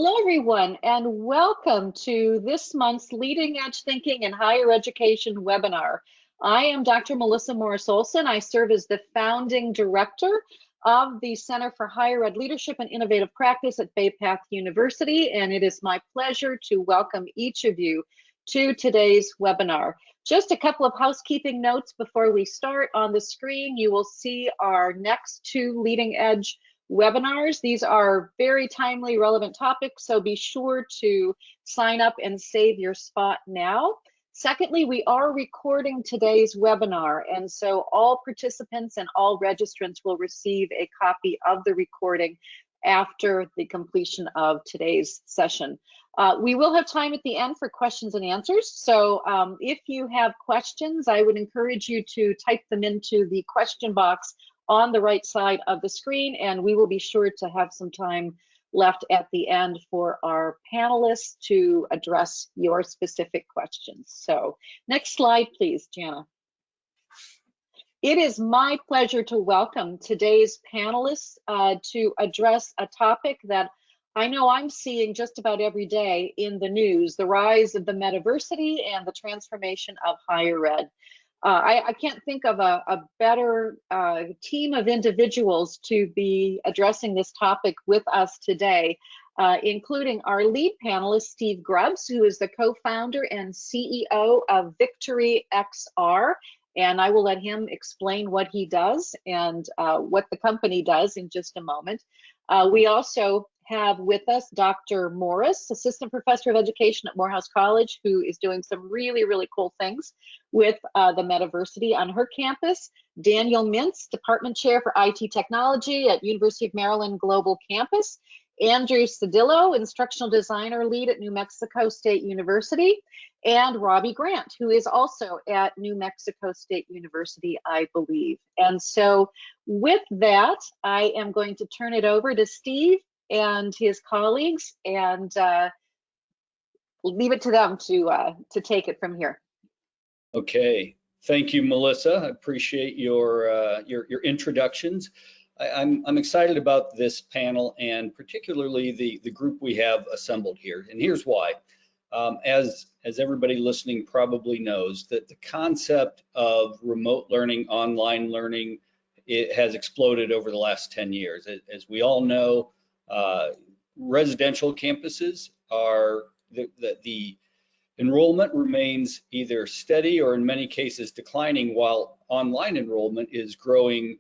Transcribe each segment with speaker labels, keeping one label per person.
Speaker 1: Hello, everyone, and welcome to this month's Leading Edge Thinking in Higher Education webinar. I am Dr. Melissa Morris-Olson. I serve as the founding director of the Center for Higher Ed Leadership and Innovative Practice at Bay Path University, and it is my pleasure to welcome each of you to today's webinar. Just a couple of housekeeping notes before we start. On the screen, you will see our next two Leading Edge webinars. These are very timely, relevant topics, so be sure to sign up and save your spot now. Secondly, we are recording today's webinar, and so all participants and all registrants will receive a copy of the recording after the completion of today's session. We will have time at the end for questions and answers, so if you have questions, I would encourage you to type them into the question box on the right side of the screen, and we will be sure to have some time left at the end for our panelists to address your specific questions. So next slide, please, Jana. It is my pleasure to welcome today's panelists to address a topic that I know I'm seeing just about every day in the news, the rise of the Metaversity and the transformation of higher ed. I can't think of a better team of individuals to be addressing this topic with us today, including our lead panelist, Steve Grubbs, who is the co-founder and CEO of Victory XR. And I will let him explain what he does and what the company does in just a moment. We also have with us Dr. Morris, Assistant Professor of Education at Morehouse College, who is doing some really, really cool things with the Metaversity on her campus. Daniel Mintz, Department Chair for IT Technology at University of Maryland Global Campus. Andrew Cedillo, Instructional Designer Lead at New Mexico State University. And Robbie Grant, who is also at New Mexico State University, I believe. And so with that, I am going to turn it over to Steve and his colleagues, and leave it to them to take it from here.
Speaker 2: Okay, thank you, Melissa. I appreciate your introductions. I'm excited about this panel and particularly the group we have assembled here, and here's why. As everybody listening probably knows, that the concept of remote learning, online learning, it has exploded over the last 10 years. As we all know, residential campuses are the enrollment remains either steady or in many cases declining, while online enrollment is growing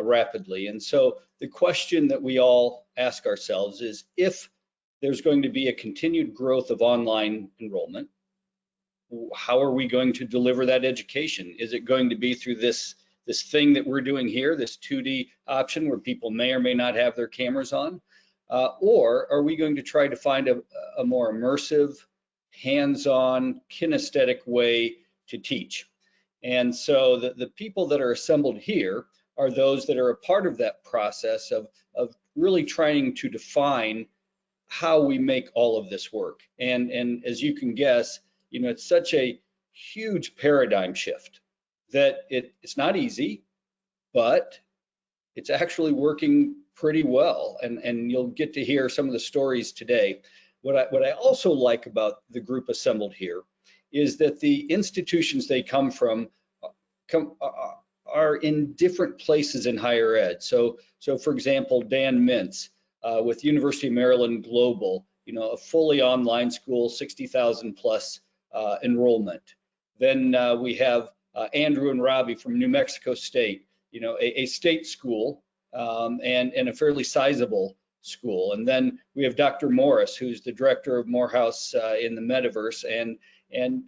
Speaker 2: rapidly. And so the question that we all ask ourselves is, if there's going to be a continued growth of online enrollment, how are we going to deliver that education? Is it going to be through this thing that we're doing here, this 2D option where people may or may not have their cameras on? Or are we going to try to find a more immersive, hands-on, kinesthetic way to teach? And so the people that are assembled here are those that are a part of that process of really trying to define how we make all of this work. And as you can guess, you know, it's such a huge paradigm shift that it's not easy, but it's actually working pretty well, and you'll get to hear some of the stories today. What I also like about the group assembled here is that the institutions they come from are in different places in higher ed. So for example, Dan Mintz with University of Maryland Global, you know, a fully online school, 60,000 plus enrollment. Then we have Andrew and Robbie from New Mexico State, you know, a state school and a fairly sizable school. And then we have Dr. Morris, who's the director of Morehouse in the Metaverse, and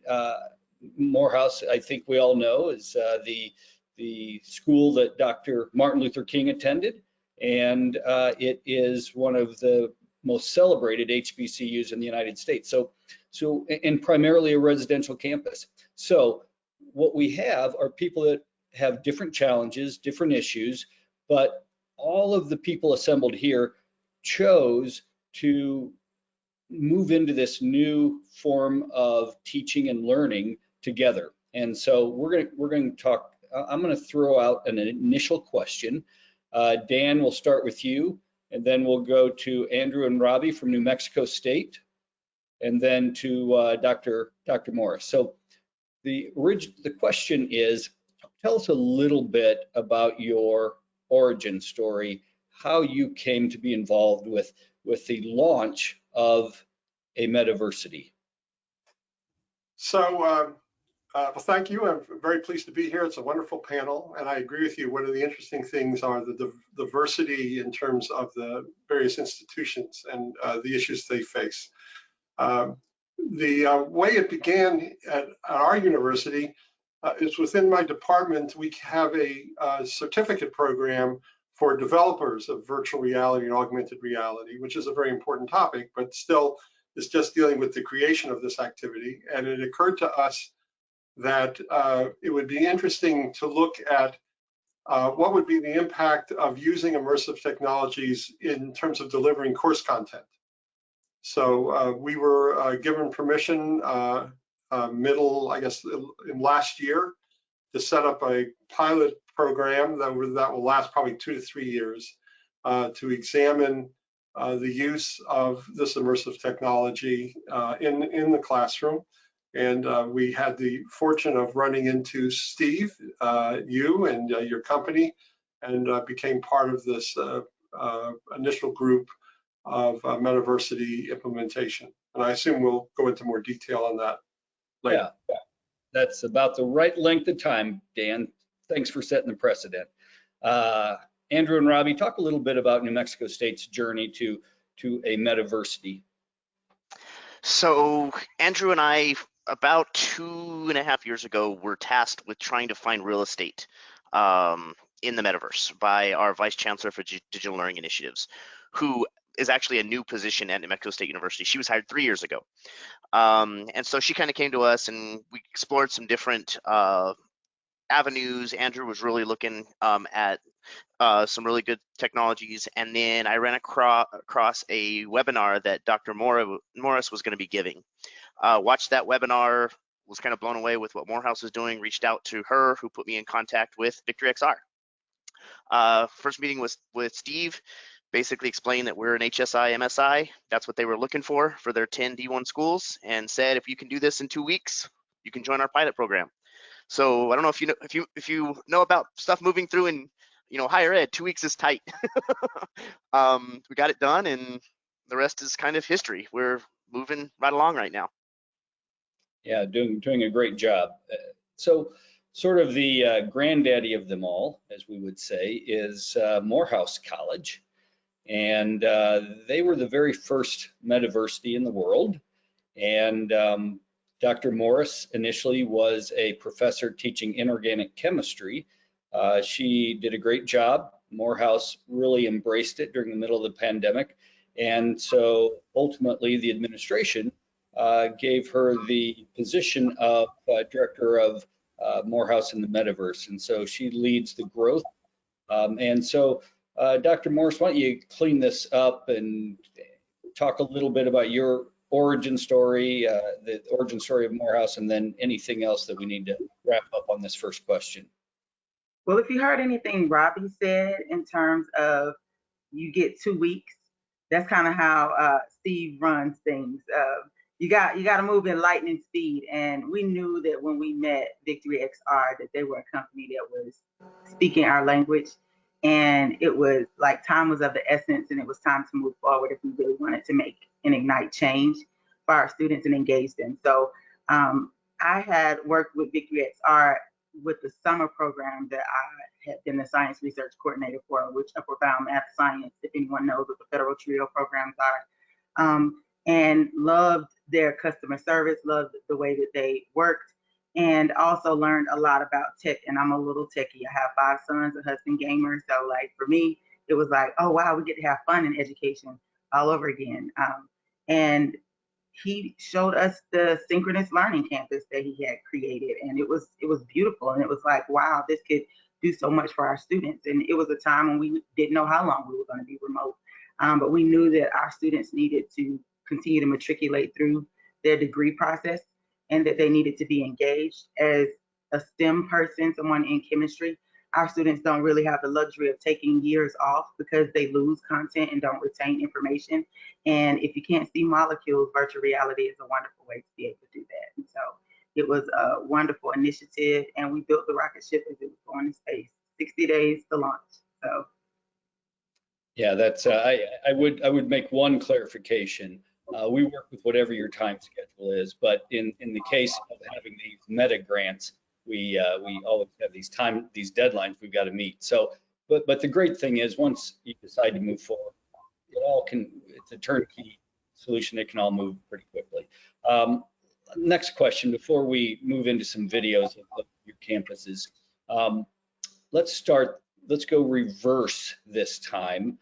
Speaker 2: Morehouse, I think we all know, is the school that Dr. Martin Luther King attended, and it is one of the most celebrated HBCUs in the United States. So and primarily a residential campus. So what we have are people that have different challenges, different issues, but all of the people assembled here chose to move into this new form of teaching and learning together. And so we're going to talk. I'm going to throw out an initial question. Dan, we'll start with you, and then we'll go to Andrew and Robbie from New Mexico State, and then to Dr. Morris. So the question is, tell us a little bit about your origin story, how you came to be involved with the launch of a Metaversity.
Speaker 3: So, well, thank you. I'm very pleased to be here. It's a wonderful panel, and I agree with you. One of the interesting things are the diversity in terms of the various institutions and the issues they face. The way it began at our university is within my department. We have a certificate program for developers of virtual reality and augmented reality, which is a very important topic, but still is just dealing with the creation of this activity. And it occurred to us that it would be interesting to look at what would be the impact of using immersive technologies in terms of delivering course content. So we were given permission I guess, in last year to set up a pilot program that will last probably 2 to 3 years to examine the use of this immersive technology in the classroom. And we had the fortune of running into Steve, you and your company, and became part of this initial group of Metaversity implementation. And I assume we'll go into more detail on that later.
Speaker 2: Yeah, that's about the right length of time, Dan. Thanks for setting the precedent. Andrew and Robbie, talk a little bit about New Mexico State's journey to a Metaversity.
Speaker 4: So Andrew and I, about 2.5 years ago, were tasked with trying to find real estate in the metaverse by our Vice Chancellor for Digital Learning Initiatives, who is actually a new position at New Mexico State University. She was hired 3 years ago. And so she kind of came to us and we explored some different avenues. Andrew was really looking at some really good technologies. And then I ran across a webinar that Dr. Morris was going to be giving. Watched that webinar, was kind of blown away with what Morehouse was doing, reached out to her, who put me in contact with Victory XR. First meeting with Steve, basically explained that we're an HSI MSI. That's what they were looking for their 10 D1 schools, and said, if you can do this in 2 weeks, you can join our pilot program. So I don't know if you know about stuff moving through in higher ed. 2 weeks is tight. We got it done, and the rest is kind of history. We're moving right along right now.
Speaker 2: Yeah, doing a great job. So sort of the granddaddy of them all, as we would say, is Morehouse College. And they were the very first Metaversity in the world. And Dr. Morris initially was a professor teaching inorganic chemistry. She did a great job. Morehouse really embraced it during the middle of the pandemic. And so ultimately the administration gave her the position of director of Morehouse in the metaverse. And so she leads the growth. And so Dr. Morris, why don't you clean this up and talk a little bit about your origin story, the origin story of Morehouse, and then anything else that we need to wrap up on this first question.
Speaker 5: Well, if you heard anything Robbie said in terms of you get 2 weeks, that's kind of how Steve runs things. You got to move in lightning speed, and we knew that when we met Victory XR that they were a company that was speaking our language, and it was like time was of the essence, and it was time to move forward if we really wanted to make and ignite change for our students and engage them. So I had worked with Victory XR with the summer program that I had been the science research coordinator for, which Upward Bound Math Science, if anyone knows what the federal TRIO programs are, and loved their customer service, loved the way that they worked, and also learned a lot about tech. And I'm a little techie. I have 5 sons, a husband gamer. So like for me, it was like, oh wow, we get to have fun in education all over again. And he showed us the synchronous learning campus that he had created, and it was beautiful, and it was like, wow, this could do so much for our students. And it was a time when we didn't know how long we were going to be remote, but we knew that our students needed to continue to matriculate through their degree process, and that they needed to be engaged. As a STEM person, someone in chemistry, our students don't really have the luxury of taking years off because they lose content and don't retain information. And if you can't see molecules, virtual reality is a wonderful way to be able to do that. And so it was a wonderful initiative, and we built the rocket ship as it was going to space. 60 days to launch. So
Speaker 2: Yeah, that's I would make one clarification. We work with whatever your time schedule is, but in the case of having these meta grants, we always have these deadlines we've got to meet. So, but the great thing is once you decide to move forward, it's a turnkey solution. It can all move pretty quickly. Next question before we move into some videos of your campuses. Let's go reverse this time.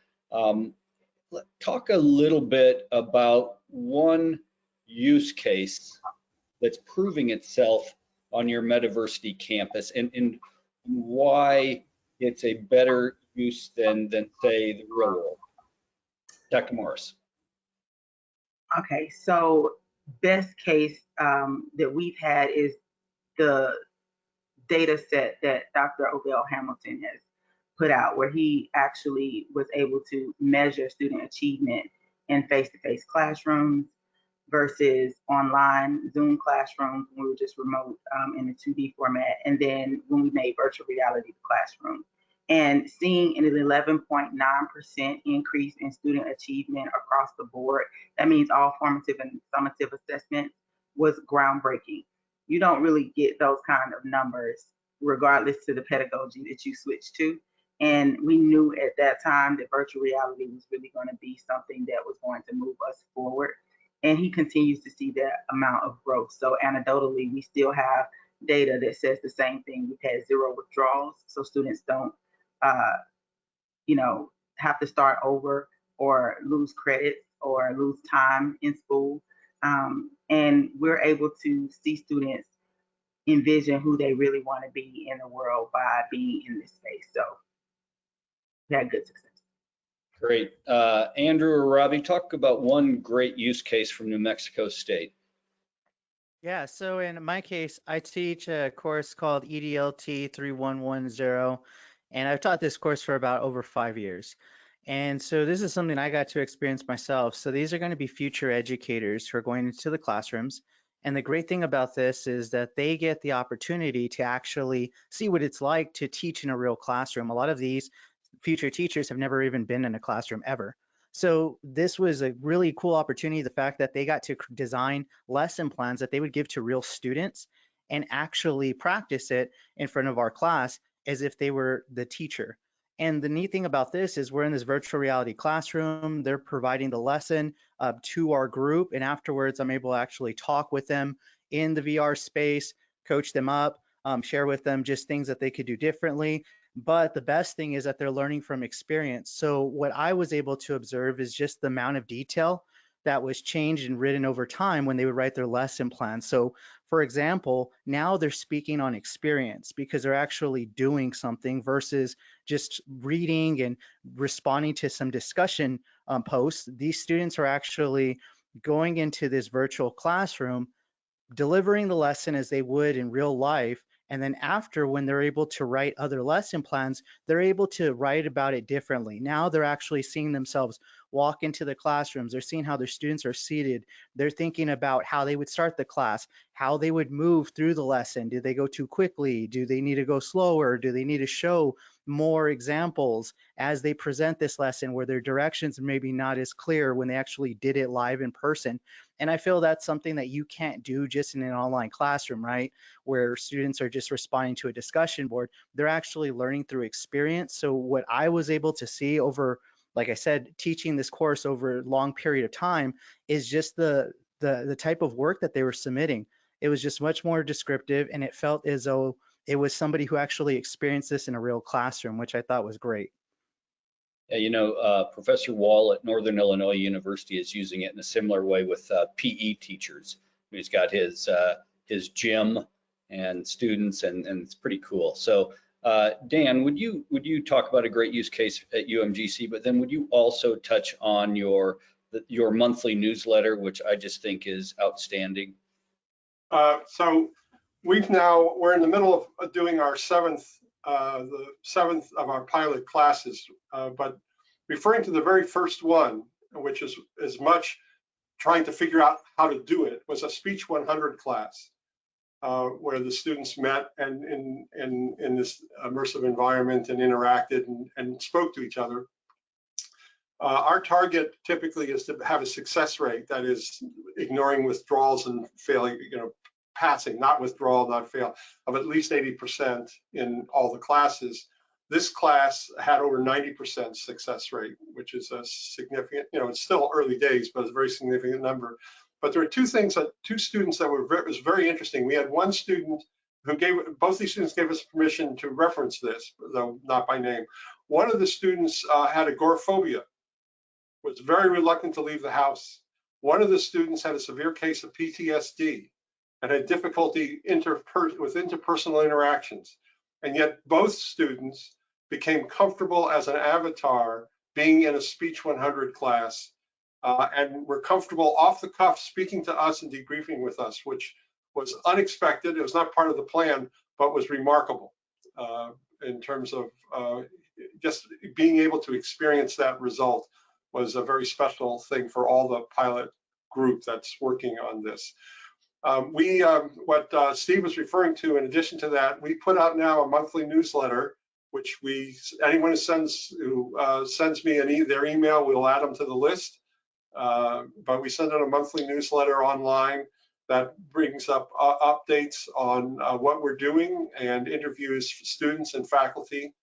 Speaker 2: Talk a little bit about one use case that's proving itself on your Metaversity campus and why it's a better use than say the real world. Dr. Morris.
Speaker 5: okay, so best case that we've had is the data set that Dr. Odell Hamilton has put out, where he actually was able to measure student achievement in face-to-face classrooms versus online Zoom classrooms when we were just remote in the 2D format, and then when we made virtual reality the classroom. And seeing an 11.9% increase in student achievement across the board, that means all formative and summative assessments, was groundbreaking. You don't really get those kind of numbers regardless to the pedagogy that you switch to. And we knew at that time that virtual reality was really going to be something that was going to move us forward. And he continues to see that amount of growth. So anecdotally, we still have data that says the same thing. We've had 0 withdrawals, so students don't, have to start over or lose credits or lose time in school. And we're able to see students envision who they really want to be in the world by being in this space. So we had good success.
Speaker 2: Great. Andrew or Robbie, talk about one great use case from New Mexico State.
Speaker 6: Yeah, so in my case, I teach a course called EDLT 3110, and I've taught this course for about over 5 years. And so this is something I got to experience myself. So these are going to be future educators who are going into the classrooms. And the great thing about this is that they get the opportunity to actually see what it's like to teach in a real classroom. A lot of these future teachers have never even been in a classroom ever. So this was a really cool opportunity, the fact that they got to design lesson plans that they would give to real students and actually practice it in front of our class as if they were the teacher. And the neat thing about this is we're in this virtual reality classroom. They're providing the lesson to our group, and afterwards I'm able to actually talk with them in the VR space, coach them up, share with them just things that they could do differently. But the best thing is that they're learning from experience. So what I was able to observe is just the amount of detail that was changed and written over time when they would write their lesson plan. So for example, now they're speaking on experience because they're actually doing something versus just reading and responding to some discussion posts. These students are actually going into this virtual classroom, delivering the lesson as they would in real life. And then after, when they're able to write other lesson plans, they're able to write about it differently. Now they're actually seeing themselves walk into the classrooms. They're seeing how their students are seated. They're thinking about how they would start the class, how they would move through the lesson. Do they go too quickly? Do they need to go slower? Do they need to show more examples as they present this lesson where their directions may be not as clear when they actually did it live in person? And I feel that's something that you can't do just in an online classroom, right? Where students are just responding to a discussion board. They're actually learning through experience. So what I was able to see over, like I said, teaching this course over a long period of time is just the type of work that they were submitting. It was just much more descriptive, and it felt as though it was somebody who actually experienced this in a real classroom, which I thought was great.
Speaker 2: Yeah, Professor Wall at Northern Illinois University is using it in a similar way with PE teachers. He's got his gym and students, and it's pretty cool. So Dan, would you talk about a great use case at UMGC, but then would you also touch on your monthly newsletter, which I just think is outstanding?
Speaker 3: So we're in the middle of doing our 7th the 7th of our pilot classes, but referring to the very first one, which is as much trying to figure out how to do it, was a Speech 100 class, where the students met and in this immersive environment and interacted and spoke to each other. Our target typically is to have a success rate, that is ignoring withdrawals and failing, passing, not withdrawal, not fail, of at least 80% in all the classes. This class had over 90% success rate, which is a significant, it's still early days, but it's a very significant number. But there are two students that was very interesting. We had one student who both these students gave us permission to reference this, though not by name. One of the students had agoraphobia, was very reluctant to leave the house. One of the students had a severe case of PTSD and had difficulty with interpersonal interactions. And yet both students became comfortable as an avatar being in a Speech 100 class, and were comfortable off the cuff speaking to us and debriefing with us, which was unexpected. It was not part of the plan, but was remarkable in terms of just being able to experience that result was a very special thing for all the pilot group that's working on this. What Steve was referring to, in addition to that, we put out now a monthly newsletter, which anyone who sends me their email, we'll add them to the list. But we send out a monthly newsletter online that brings up updates on what we're doing and interviews students and faculty.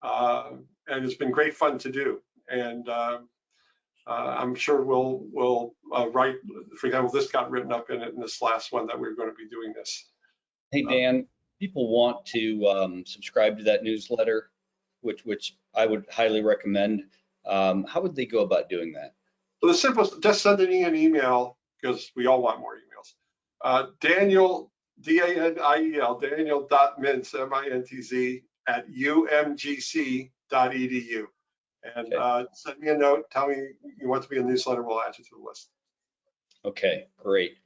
Speaker 3: And it's been great fun to do. And I'm sure we'll write, for example, this got written up in this last one that we're going to be doing this.
Speaker 2: Hey, Dan, people want to subscribe to that newsletter, which I would highly recommend. How would they go about doing that?
Speaker 3: So the simplest, just sending me an email, because we all want more emails. Daniel, D-A-N-I-E-L, Daniel.mintz, M-I-N-T-Z, at umgc.edu. And send me a note, tell me you want to be in the newsletter, we'll add you to the list.
Speaker 2: Okay, great.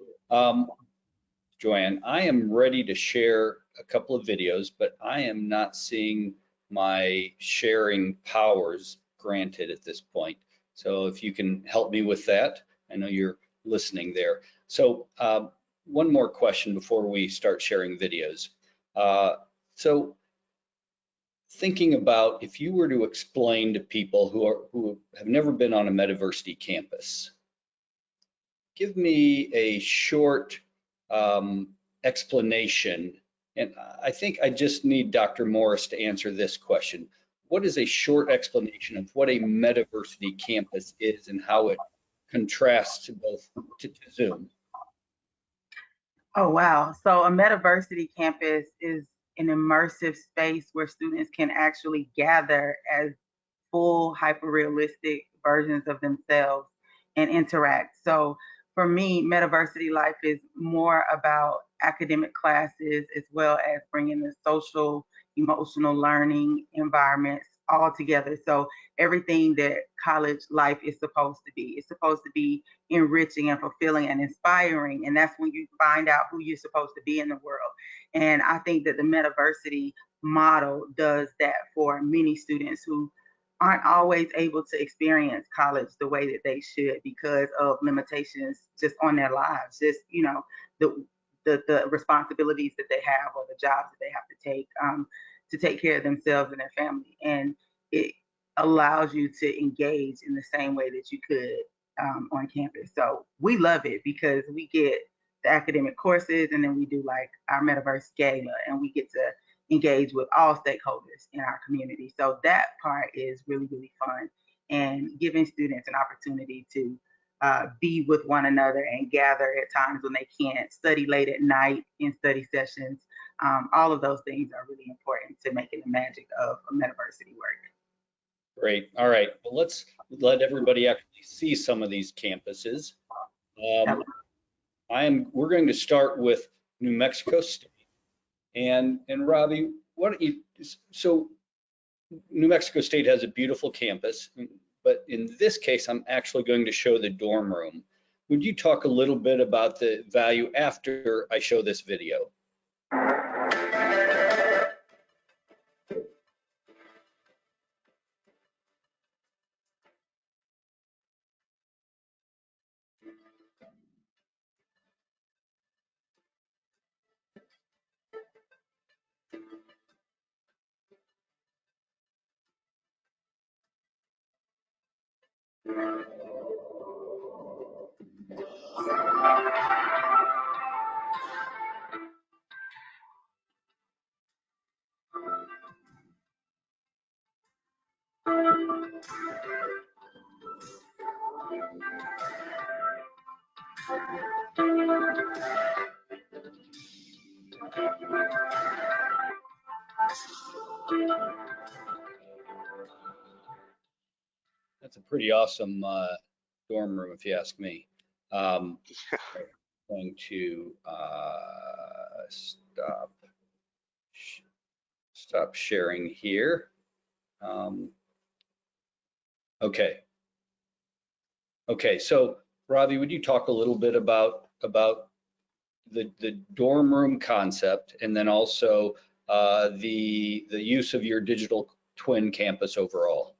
Speaker 2: Joanne, I am ready to share a couple of videos, but I am not seeing my sharing powers granted at this point. So if you can help me with that, I know you're listening there. So one more question before we start sharing videos. So thinking about, if you were to explain to people who have never been on a Metaversity campus, give me a short explanation. And I think I just need Dr. Morris to answer this question. What is a short explanation of what a Metaversity campus is and how it contrasts to both to Zoom?
Speaker 5: Oh, wow. So a Metaversity campus is an immersive space where students can actually gather as full hyper-realistic versions of themselves and interact. So for me, Metaversity life is more about academic classes as well as bringing the social, emotional learning environments all together. So everything that college life is supposed to be. It's supposed to be enriching and fulfilling and inspiring. And that's when you find out who you're supposed to be in the world. And I think that the Metaversity model does that for many students who aren't always able to experience college the way that they should because of limitations just on their lives, just the responsibilities that they have or the jobs that they have to take care of themselves and their family. And it allows you to engage in the same way that you could on campus. So we love it because we get the academic courses and then we do like our Metaverse Gala and we get to engage with all stakeholders in our community. So that part is really, really fun and giving students an opportunity to be with one another and gather at times when they can't, study late at night in study sessions. All of those things are really important to making the magic of a Metaversity work.
Speaker 2: Great. All right. Well, let's let everybody actually see some of these campuses. We're going to start with New Mexico State. And Robbie, so New Mexico State has a beautiful campus, but in this case, I'm actually going to show the dorm room. Would you talk a little bit about the value after I show this video? That's a pretty awesome dorm room, if you ask me. I'm going to stop sharing here. Okay. Okay. So, Ravi, would you talk a little bit about the dorm room concept, and then also the use of your digital twin campus overall?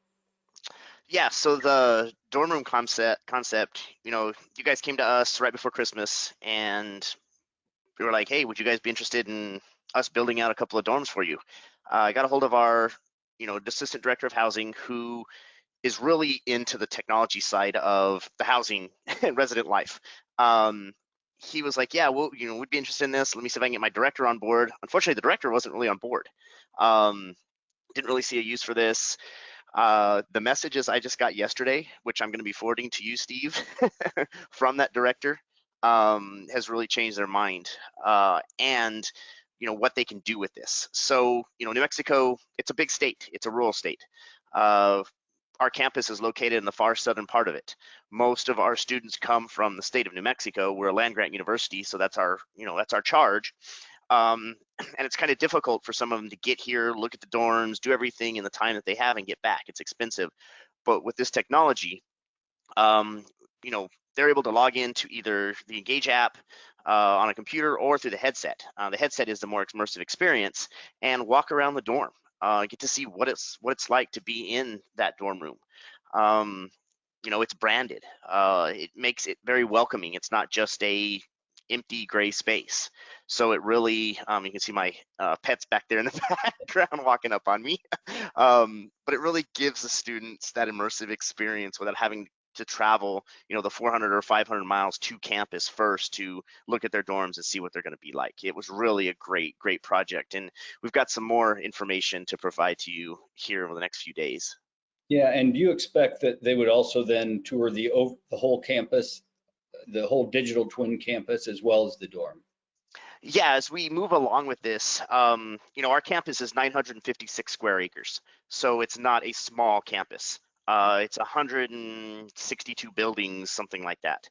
Speaker 4: Yeah, so the dorm room concept, you guys came to us right before Christmas and we were like, hey, would you guys be interested in us building out a couple of dorms for you? I got a hold of our, assistant director of housing, who is really into the technology side of the housing and resident life. He was like, yeah, well, we'd be interested in this. Let me see if I can get my director on board. Unfortunately, the director wasn't really on board. Didn't really see a use for this. The messages I just got yesterday, which I'm going to be forwarding to you, Steve, from that director, has really changed their mind, and what they can do with this. So New Mexico, it's a big state. It's a rural state. Our campus is located in the far southern part of it. Most of our students come from the state of New Mexico. We're a land grant university, so that's our charge. And it's kind of difficult for some of them to get here, look at the dorms, do everything in the time that they have and get back. It's expensive. But with this technology, they're able to log into either the Engage app on a computer or through the headset. The headset is the more immersive experience, and walk around the dorm, get to see what it's like to be in that dorm room. It's branded. It makes it very welcoming. It's not just a empty gray space. So it really, you can see my pets back there in the background walking up on me. But it really gives the students that immersive experience without having to travel, the 400 or 500 miles to campus first to look at their dorms and see what they're going to be like. It was really a great project, and we've got some more information to provide to you here over the next few days.
Speaker 2: Yeah, and do you expect that they would also then tour the whole campus, the whole digital twin campus, as well as the dorm?
Speaker 4: Yeah, as we move along with this, our campus is 956 square acres, so it's not a small campus. It's 162 buildings, something like that.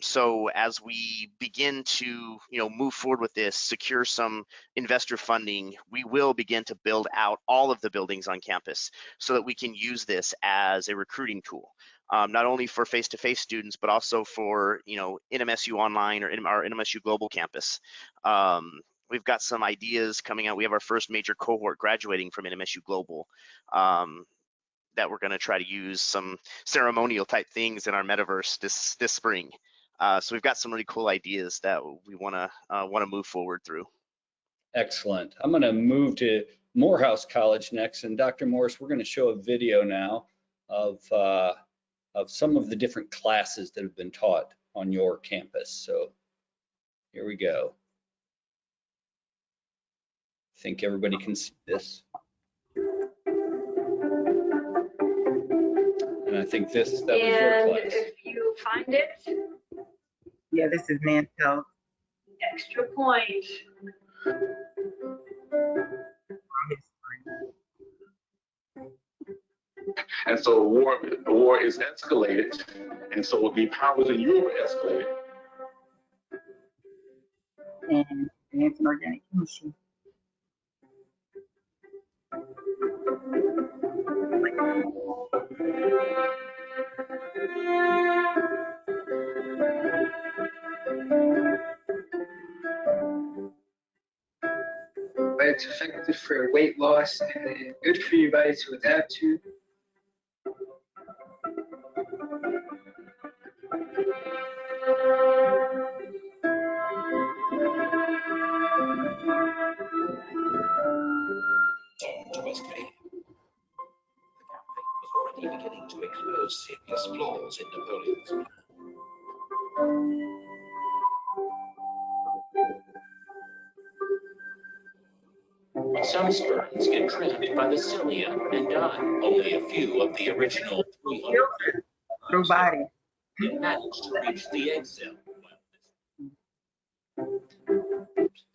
Speaker 4: So as we begin to, move forward with this, secure some investor funding, we will begin to build out all of the buildings on campus so that we can use this as a recruiting tool. Not only for face-to-face students, but also for NMSU Online or our NMSU Global campus. We've got some ideas coming out. We have our first major cohort graduating from NMSU Global that we're going to try to use some ceremonial type things in our metaverse this spring. So we've got some really cool ideas that we want to move forward through.
Speaker 2: Excellent. I'm going to move to Morehouse College next, and Dr. Morris, we're going to show a video now of some of the different classes that have been taught on your campus. So here we go. I think everybody can see this. And I think that was your class.
Speaker 7: If you find it,
Speaker 5: Yeah, this is Mantel.
Speaker 7: extra point.
Speaker 8: And so the war is escalated, and so the powers in Europe escalated.
Speaker 5: And advanced organic chemistry.
Speaker 9: But it's effective for weight loss and good for your body to adapt to.
Speaker 10: already beginning to expose serious flaws in Napoleon's plan. Some sperms get trapped by the cilia and die. Only a few of the original 300
Speaker 5: through body.
Speaker 10: manage to reach the egg cell.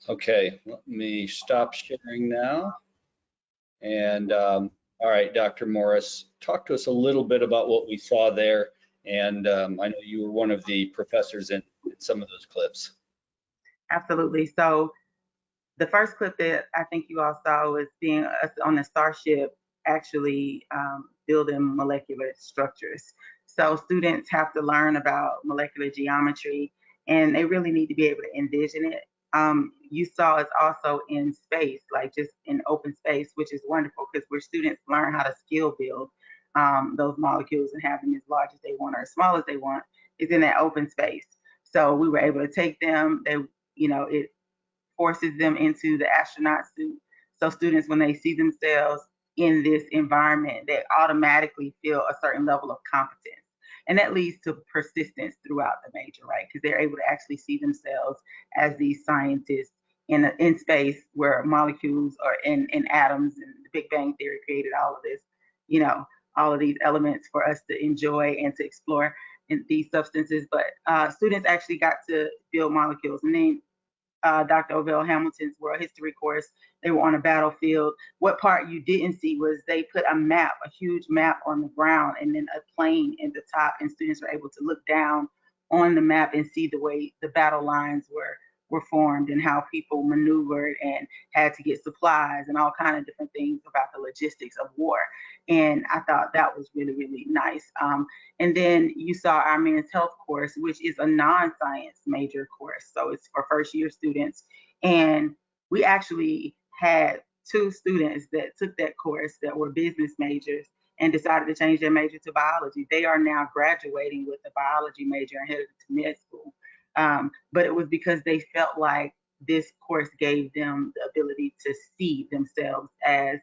Speaker 2: Okay, let me stop sharing now. And all right, Dr. Morris, talk to us a little bit about what we saw there. And I know you were one of the professors in some of those clips.
Speaker 5: Absolutely. So the first clip that I think you all saw was seeing us on the Starship actually building molecular structures. So students have to learn about molecular geometry, and they really need to be able to envision it. You saw us also in space, like just in open space, which is wonderful because where students learn how to skill build those molecules and have them as large as they want or as small as they want is in that open space. So we were able to take them. They, it forces them into the astronaut suit. So students, when they see themselves in this environment, they automatically feel a certain level of competence. And that leads to persistence throughout the major, right? Because they're able to actually see themselves as these scientists in space where molecules are in atoms, and the Big Bang Theory created all of this, all of these elements for us to enjoy and to explore in these substances. But students actually got to build molecules. And then Dr. Ovell Hamilton's world history course, they were on a battlefield. What part you didn't see was they put a map, a huge map on the ground, and then a plane in the top, and students were able to look down on the map and see the way the battle lines were formed and how people maneuvered and had to get supplies and all kind of different things about the logistics of war. And I thought that was really, really nice. And then you saw our men's health course, which is a non-science major course. So it's for first year students. And we actually had 2 students that took that course that were business majors and decided to change their major to biology. They are now graduating with a biology major and headed to med school. But it was because they felt like this course gave them the ability to see themselves as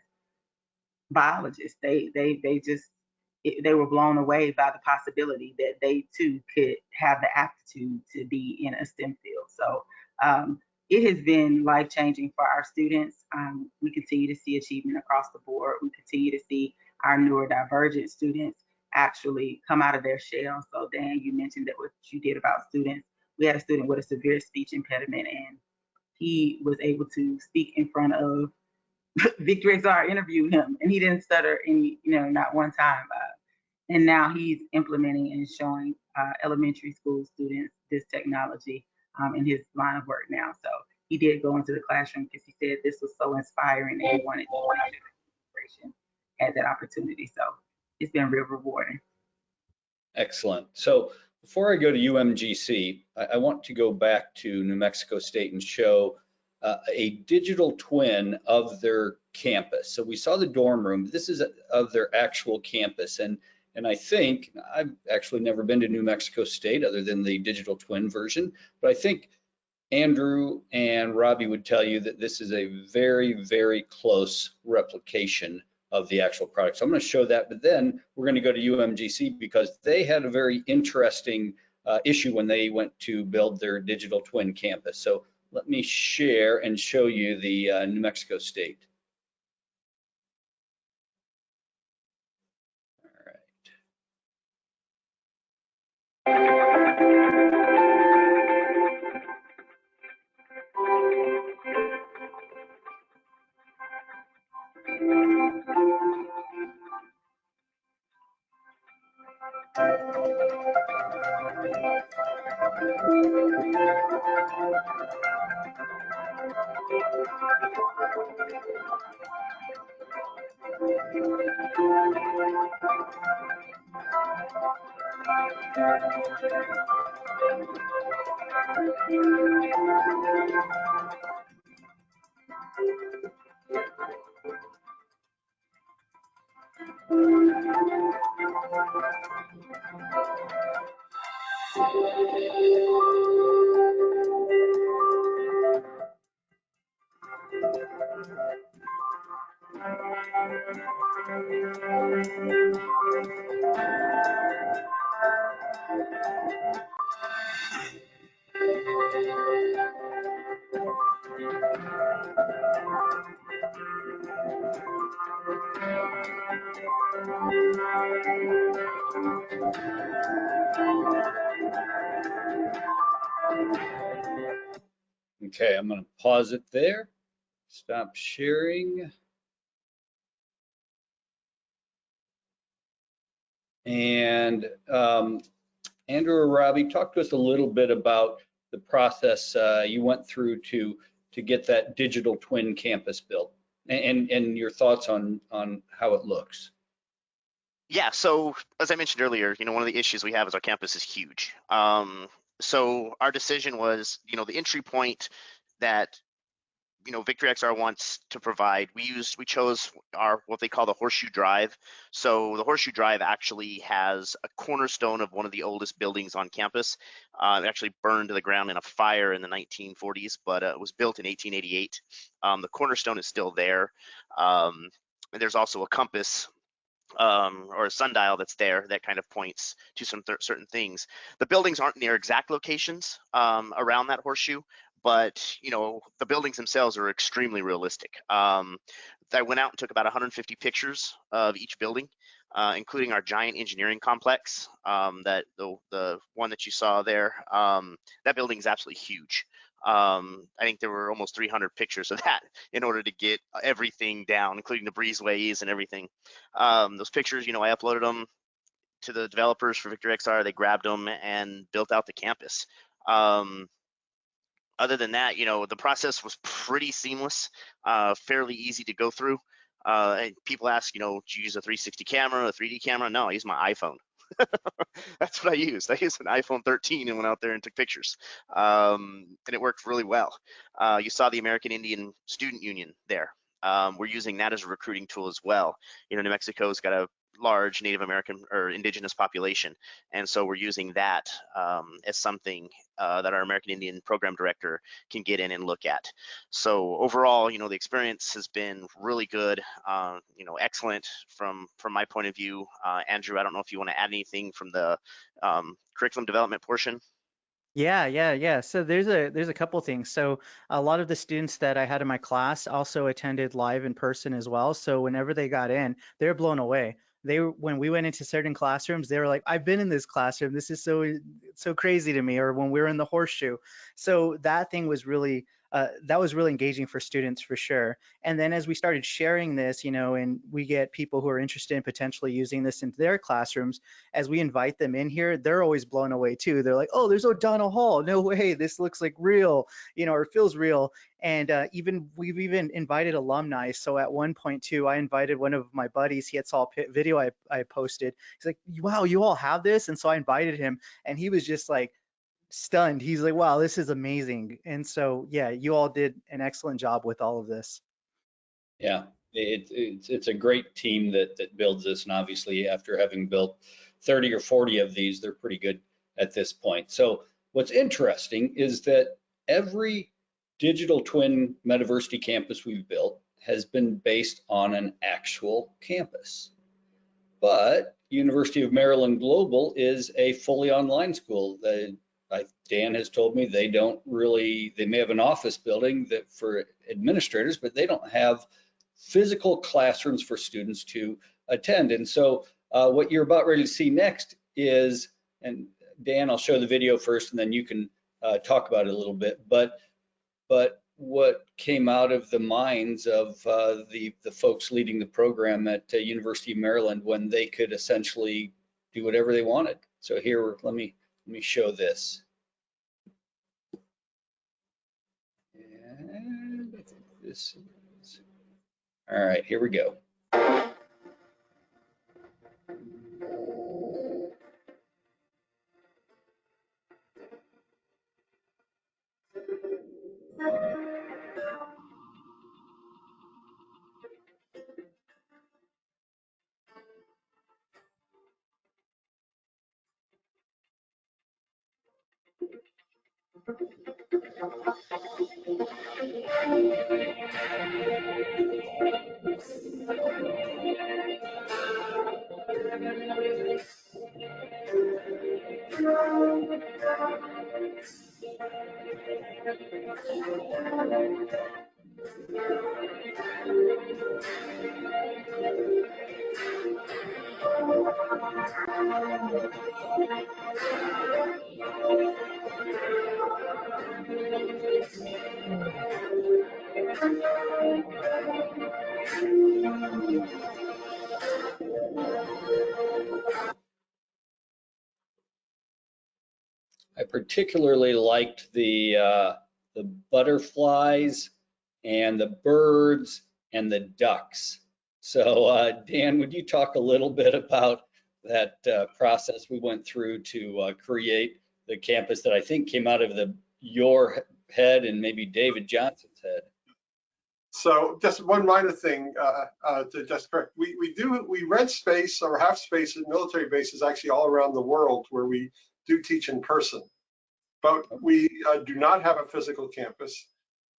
Speaker 5: biologists. They were blown away by the possibility that they too could have the aptitude to be in a STEM field. So it has been life-changing for our students. We continue to see achievement across the board. We continue to see our neurodivergent students actually come out of their shell. So Dan, you mentioned that what you did about students. We had a student with a severe speech impediment, and he was able to speak in front of Victor Exar interviewed him, and he didn't stutter any, not one time. And now he's implementing and showing elementary school students this technology in his line of work now. So he did go into the classroom because he said this was so inspiring and he wanted to make sure the had that opportunity. So it's been real rewarding.
Speaker 2: Excellent. So before I go to UMGC, I want to go back to New Mexico State and show a digital twin of their campus. So we saw the dorm room. This is of their actual campus. And I think, I've actually never been to New Mexico State other than the digital twin version, but I think Andrew and Robbie would tell you that this is a very, very close replication of the actual product. So I'm going to show that, but then we're going to go to UMGC because they had a very interesting issue when they went to build their digital twin campus. So let me share and show you the New Mexico State. All right. Okay, I'm going to pause it there. Stop sharing. And Andrew or Robbie, talk to us a little bit about the process you went through to get that digital twin campus built, and your thoughts on how it looks.
Speaker 4: Yeah, so as I mentioned earlier, one of the issues we have is our campus is huge. So our decision was, the entry point that Victory XR wants to provide. We chose what they call the Horseshoe Drive. So the Horseshoe Drive actually has a cornerstone of one of the oldest buildings on campus. It actually burned to the ground in a fire in the 1940s, but it was built in 1888. The cornerstone is still there. And there's also a compass or a sundial that's there that kind of points to some certain things. The buildings aren't near exact locations around that horseshoe, but the buildings themselves are extremely realistic. I went out and took about 150 pictures of each building, including our giant engineering complex. That the one that you saw there, that building is absolutely huge. I think there were almost 300 pictures of that in order to get everything down, including the breezeways and everything. Those pictures, I uploaded them to the developers for Victor XR. They grabbed them and built out the campus. Other than that, the process was pretty seamless, fairly easy to go through. And people ask, do you use a 360 camera, a 3D camera? No, I use my iPhone. That's what I used. I used an iPhone 13 and went out there and took pictures. And it worked really well. You saw the American Indian Student Union there. We're using that as a recruiting tool as well. New Mexico's got a large Native American or indigenous population, and so we're using that as something that our American Indian program director can get in and look at. So overall, the experience has been really good, excellent from my point of view. Andrew, I don't know if you want to add anything from the curriculum development portion.
Speaker 6: Yeah. So there's a couple things. So a lot of the students that I had in my class also attended live in person as well. So whenever they got in, they were blown away. When we went into certain classrooms, they were like, I've been in this classroom. This is so crazy to me. Or when we were in the horseshoe. So that thing was really that was really engaging for students for sure. And then as we started sharing this, and we get people who are interested in potentially using this into their classrooms, as we invite them in here, they're always blown away too. They're like, oh, there's O'Donnell Hall. No way, this looks like real, or feels real. And we've even invited alumni. So at one point too, I invited one of my buddies. He had saw a video I posted. He's like, wow, you all have this? And so I invited him, and he was just like stunned. He's like, wow, this is amazing. And so, yeah, you all did an excellent job with all of this.
Speaker 2: Yeah, it's a great team that builds this, and obviously after having built 30 or 40 of these, they're pretty good at this point. So what's interesting is that every digital twin Metaversity campus we've built has been based on an actual campus. But University of Maryland Global is a fully online school. Dan has told me they may have an office building that for administrators, but they don't have physical classrooms for students to attend. And so what you're about ready to see next is, and Dan, I'll show the video first and then you can talk about it a little bit, but what came out of the minds of the folks leading the program at University of Maryland when they could essentially do whatever they wanted. So here, let me show this. And I think this is, all right, here we go. I particularly liked the butterflies and the birds and the ducks. So Dan, would you talk a little bit about that process we went through to create the campus that I think came out of your head and maybe David Johnson's head?
Speaker 3: So just one minor thing to just correct. We rent space or have space at military bases actually all around the world where we do teach in person, but we do not have a physical campus.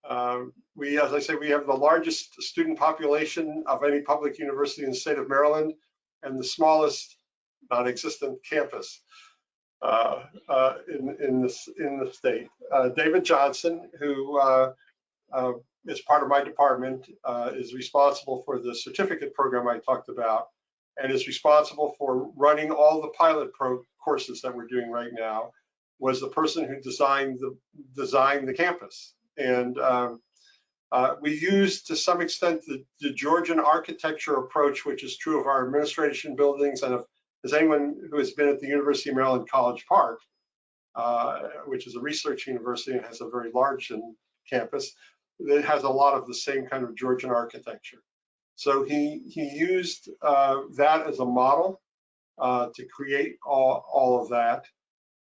Speaker 3: As I say, we have the largest student population of any public university in the state of Maryland and the smallest non-existent campus in the state. David Johnson, who is part of my department, is responsible for the certificate program I talked about, and is responsible for running all the pilot courses that we're doing right now, was the person who designed the campus. And we use, to some extent, the Georgian architecture approach, which is true of our administration buildings. And as anyone who has been at the University of Maryland College Park, which is a research university and has a very large campus, it has a lot of the same kind of Georgian architecture. So he used that as a model to create all of that.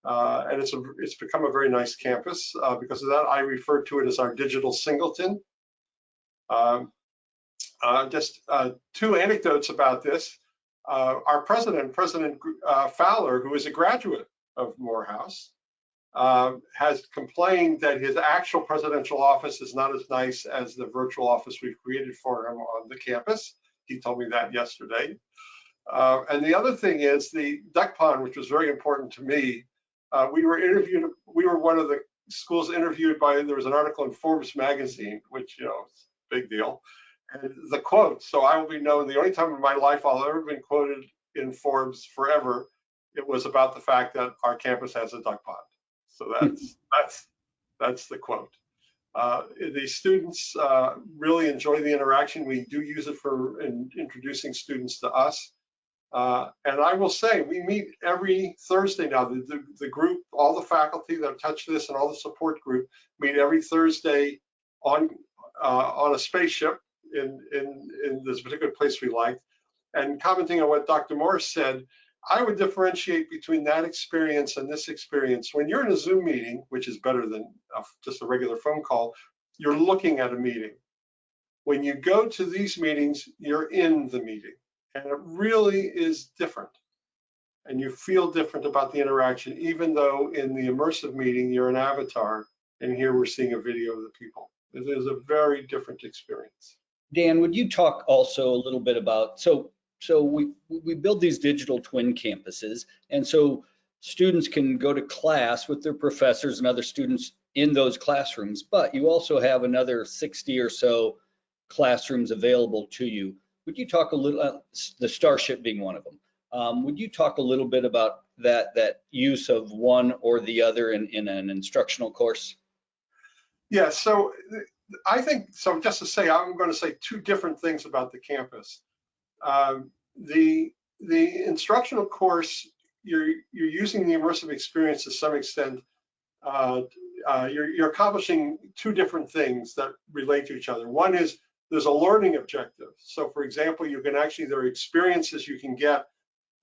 Speaker 3: And it's become a very nice campus. Because of that, I refer to it as our digital singleton. Just two anecdotes about this. Our President Fowler, who is a graduate of Morehouse, has complained that his actual presidential office is not as nice as the virtual office we've created for him on the campus. He told me that yesterday. And the other thing is the duck pond, which was very important to me. We were one of the schools interviewed there was an article in Forbes magazine, which, is a big deal. And the quote, so I will be known, the only time in my life I'll ever been quoted in Forbes forever, it was about the fact that our campus has a duck pond. So that's the quote. The students really enjoy the interaction. We do use it for introducing students to us. And I will say, we meet every Thursday now. The group, all the faculty that touch this and all the support group meet every Thursday on a spaceship in this particular place we like. And commenting on what Dr. Morris said, I would differentiate between that experience and this experience. When you're in a Zoom meeting, which is better than just a regular phone call, you're looking at a meeting. When you go to these meetings, you're in the meeting, and it really is different. And you feel different about the interaction, even though in the immersive meeting, you're an avatar, and here we're seeing a video of the people. It is a very different experience.
Speaker 2: Dan, would you talk also a little bit about, so we build these digital twin campuses, and so students can go to class with their professors and other students in those classrooms, but you also have another 60 or so classrooms available to you. Would you talk a little, the Starship being one of them, would you talk a little bit about that use of one or the other in an instructional course?
Speaker 3: Yeah, so I think, so just to say, I'm going to say two different things about the campus. The instructional course, you're using the immersive experience to some extent. You're accomplishing two different things that relate to each other. One is there's a learning objective. So for example, you can actually, there are experiences you can get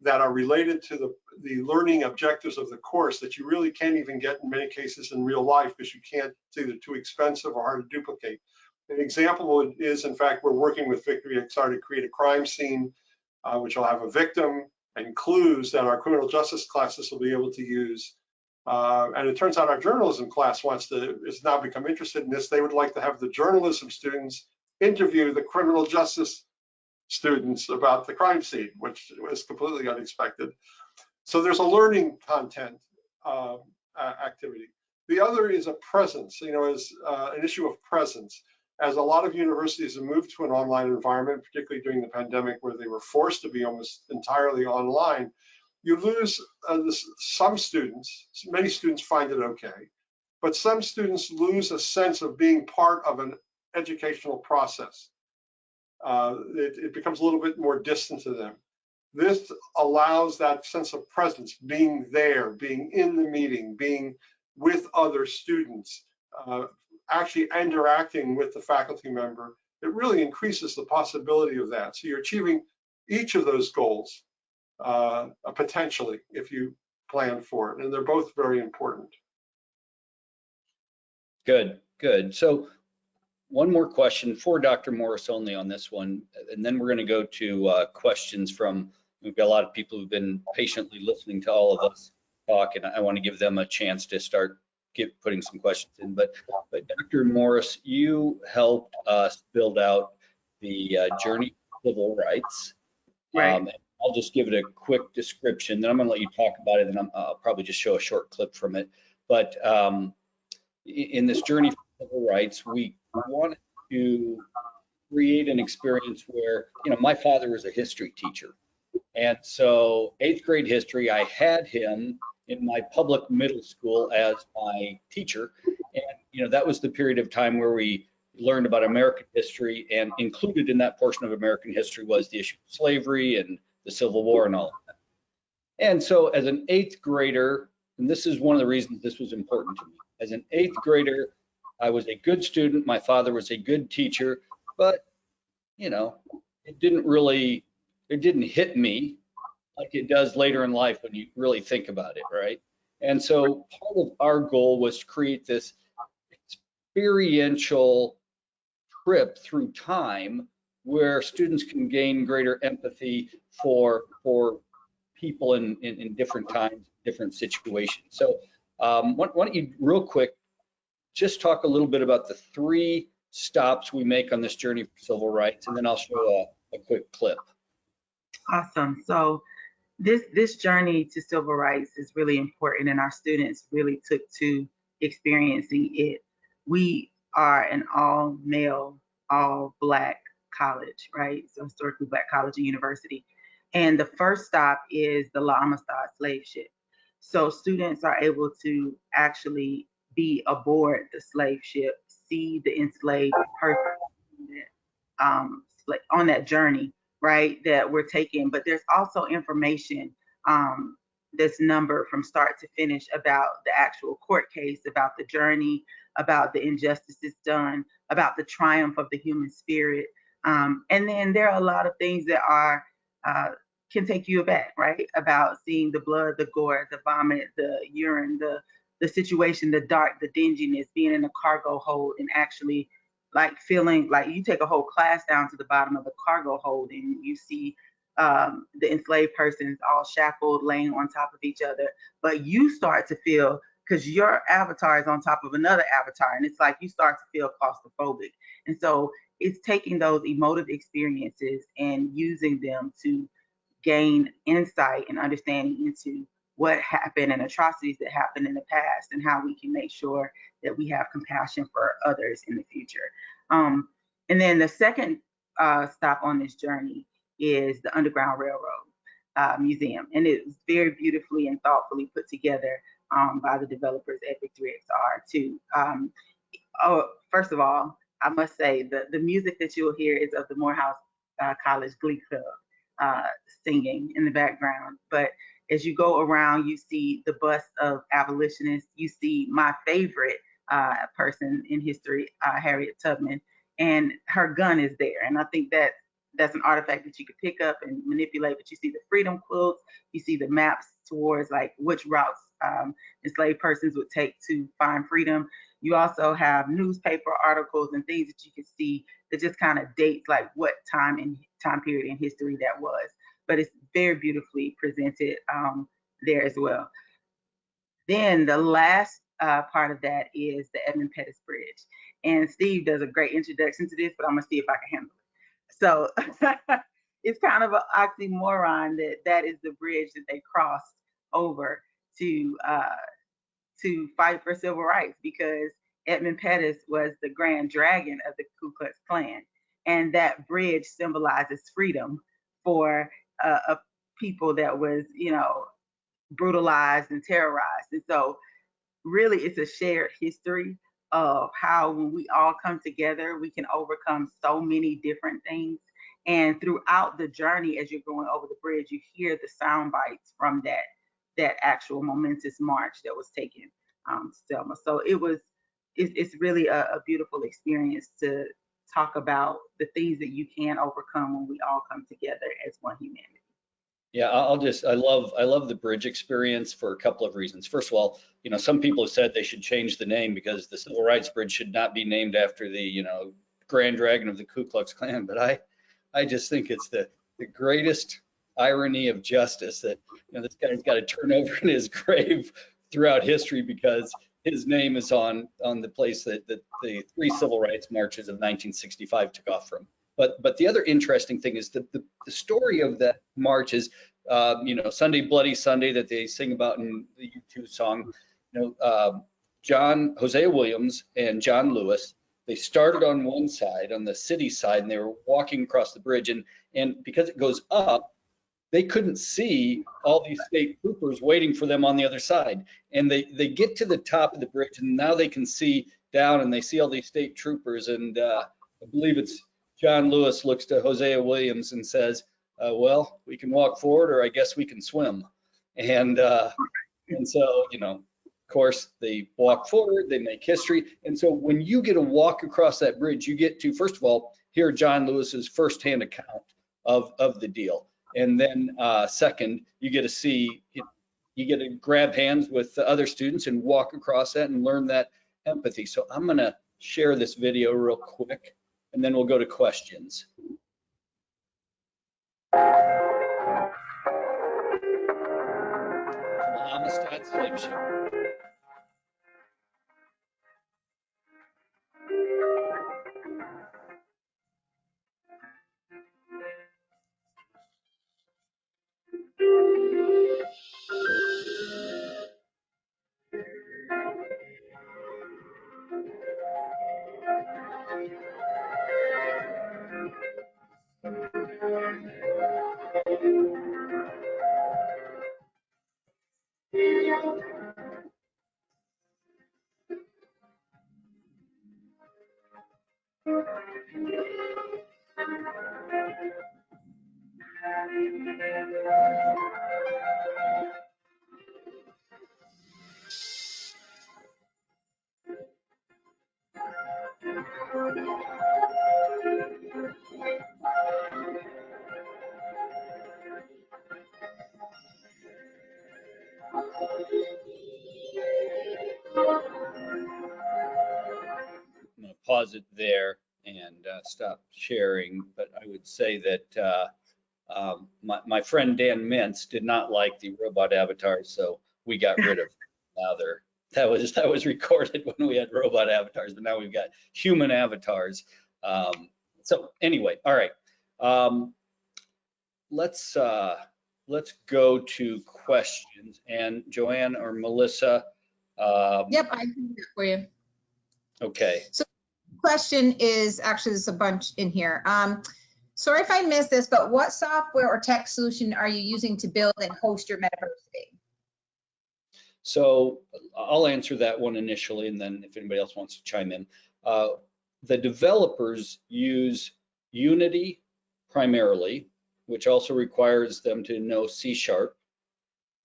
Speaker 3: that are related to the learning objectives of the course that you really can't even get in many cases in real life because you can't, it's either too expensive or hard to duplicate. An example is, in fact, we're working with Victory XR to create a crime scene, which will have a victim and clues that our criminal justice classes will be able to use. And it turns out our journalism class has now become interested in this. They would like to have the journalism students interview the criminal justice students about the crime scene, which was completely unexpected. So there's a learning content activity. The other is a presence, is an issue of presence. As a lot of universities have moved to an online environment, particularly during the pandemic where they were forced to be almost entirely online, you lose some students. Many students find it okay, but some students lose a sense of being part of an educational process. It becomes a little bit more distant to them. This allows that sense of presence, being there, being in the meeting, being with other students, actually interacting with the faculty member. It really increases the possibility of that. So you're achieving each of those goals potentially if you plan for it, and they're both very important.
Speaker 2: Good, good. So one more question for Dr. Morris only on this one, and then we're going to go to questions from, we've got a lot of people who've been patiently listening to all of us talk, and I want to give them a chance to start putting some questions in. But Dr. Morris, you helped us build out the Journey to Civil Rights.
Speaker 5: Right.
Speaker 2: I'll just give it a quick description, then I'm going to let you talk about it, and I'll probably just show a short clip from it. But in this Journey to Civil Rights, we wanted to create an experience where, my father was a history teacher. And so 8th grade history, I had him in my public middle school as my teacher. And, that was the period of time where we learned about American history, and included in that portion of American history was the issue of slavery and the Civil War and all of that. And so as an 8th grader, and this is one of the reasons this was important to me, as an 8th grader, I was a good student. My father was a good teacher, but, it didn't hit me like it does later in life when you really think about it, right? And so part of our goal was to create this experiential trip through time where students can gain greater empathy for people in different times, different situations. So why don't you real quick just talk a little bit about the 3 stops we make on this journey for civil rights, and then I'll show a quick clip.
Speaker 5: Awesome. So this journey to civil rights is really important, and our students really took to experiencing it. We are an all male, all Black college, right? So historically Black college and university. And the first stop is the La Amistad slave ship. So students are able to actually be aboard the slave ship, see the enslaved person on that journey, right, that we're taking. But there's also information that's numbered from start to finish about the actual court case, about the journey, about the injustices done, about the triumph of the human spirit. And then there are a lot of things that are can take you aback, right? About seeing the blood, the gore, the vomit, the urine, the situation, the dark, the dinginess, being in a cargo hold and actually like feeling like you take a whole class down to the bottom of the cargo hold and you see the enslaved persons all shackled, laying on top of each other. But you start to feel, because your avatar is on top of another avatar, and it's like you start to feel claustrophobic. And so it's taking those emotive experiences and using them to gain insight and understanding into what happened and atrocities that happened in the past, and how we can make sure that we have compassion for others in the future. And then the second stop on this journey is the Underground Railroad Museum. And it was very beautifully and thoughtfully put together by the developers at Victory XR too. First of all, I must say the music that you'll hear is of the Morehouse College Glee Club singing in the background. But as you go around, you see the bust of abolitionists. You see my favorite person in history, Harriet Tubman, and her gun is there. And I think that's an artifact that you could pick up and manipulate. But you see the freedom quilts, you see the maps towards like which routes enslaved persons would take to find freedom. You also have newspaper articles and things that you can see that just kind of dates like what time period in history that was. But it's very beautifully presented there as well. Then the last part of that is the Edmund Pettus Bridge. And Steve does a great introduction to this, but I'm gonna see if I can handle it. So it's kind of an oxymoron that is the bridge that they crossed over to fight for civil rights, because Edmund Pettus was the grand dragon of the Ku Klux Klan. And that bridge symbolizes freedom for a people that was, brutalized and terrorized. And so really it's a shared history of how when we all come together, we can overcome so many different things. And throughout the journey, as you're going over the bridge, you hear the sound bites from that actual momentous march that was taken to Selma. So it's really a beautiful experience to talk about the things that you can overcome when we all come together as one humanity.
Speaker 2: Yeah, I love the bridge experience for a couple of reasons. First of all, some people have said they should change the name because the Civil Rights Bridge should not be named after the, Grand Dragon of the Ku Klux Klan. But I just think it's the greatest irony of justice that, this guy's got to turn over in his grave throughout history because his name is on the place that the three civil rights marches of 1965 took off from. But the other interesting thing is that the story of that march is, Sunday Bloody Sunday that they sing about in the U2 song. Hosea Williams and John Lewis, they started on one side, on the city side, and they were walking across the bridge. And because it goes up, they couldn't see all these state troopers waiting for them on the other side. And they get to the top of the bridge, and now they can see down, and they see all these state troopers. And I believe it's John Lewis looks to Hosea Williams and says, well, we can walk forward, or I guess we can swim. And so, of course, they walk forward, they make history. And so when you get a walk across that bridge, you get to, first of all, hear John Lewis's firsthand account of the deal. And then second, you get to see, you get to grab hands with the other students and walk across that and learn that empathy. So I'm going to share this video real quick, and then we'll go to questions. Amistad slave ship. I'm going to pause it there and stop sharing. But I would say that my friend Dan Mintz did not like the robot avatars, so we got rid of now that was recorded when we had robot avatars, but now we've got human avatars. So anyway, all right. Let's go to questions. And Joanne or Melissa.
Speaker 11: Yep, I can do that for you.
Speaker 2: Okay.
Speaker 11: So question is, actually there's a bunch in here. Sorry if I missed this, but what software or tech solution are you using to build and host your Metaversity?
Speaker 2: So I'll answer that one initially, and then if anybody else wants to chime in. The developers use Unity primarily, which also requires them to know C#. So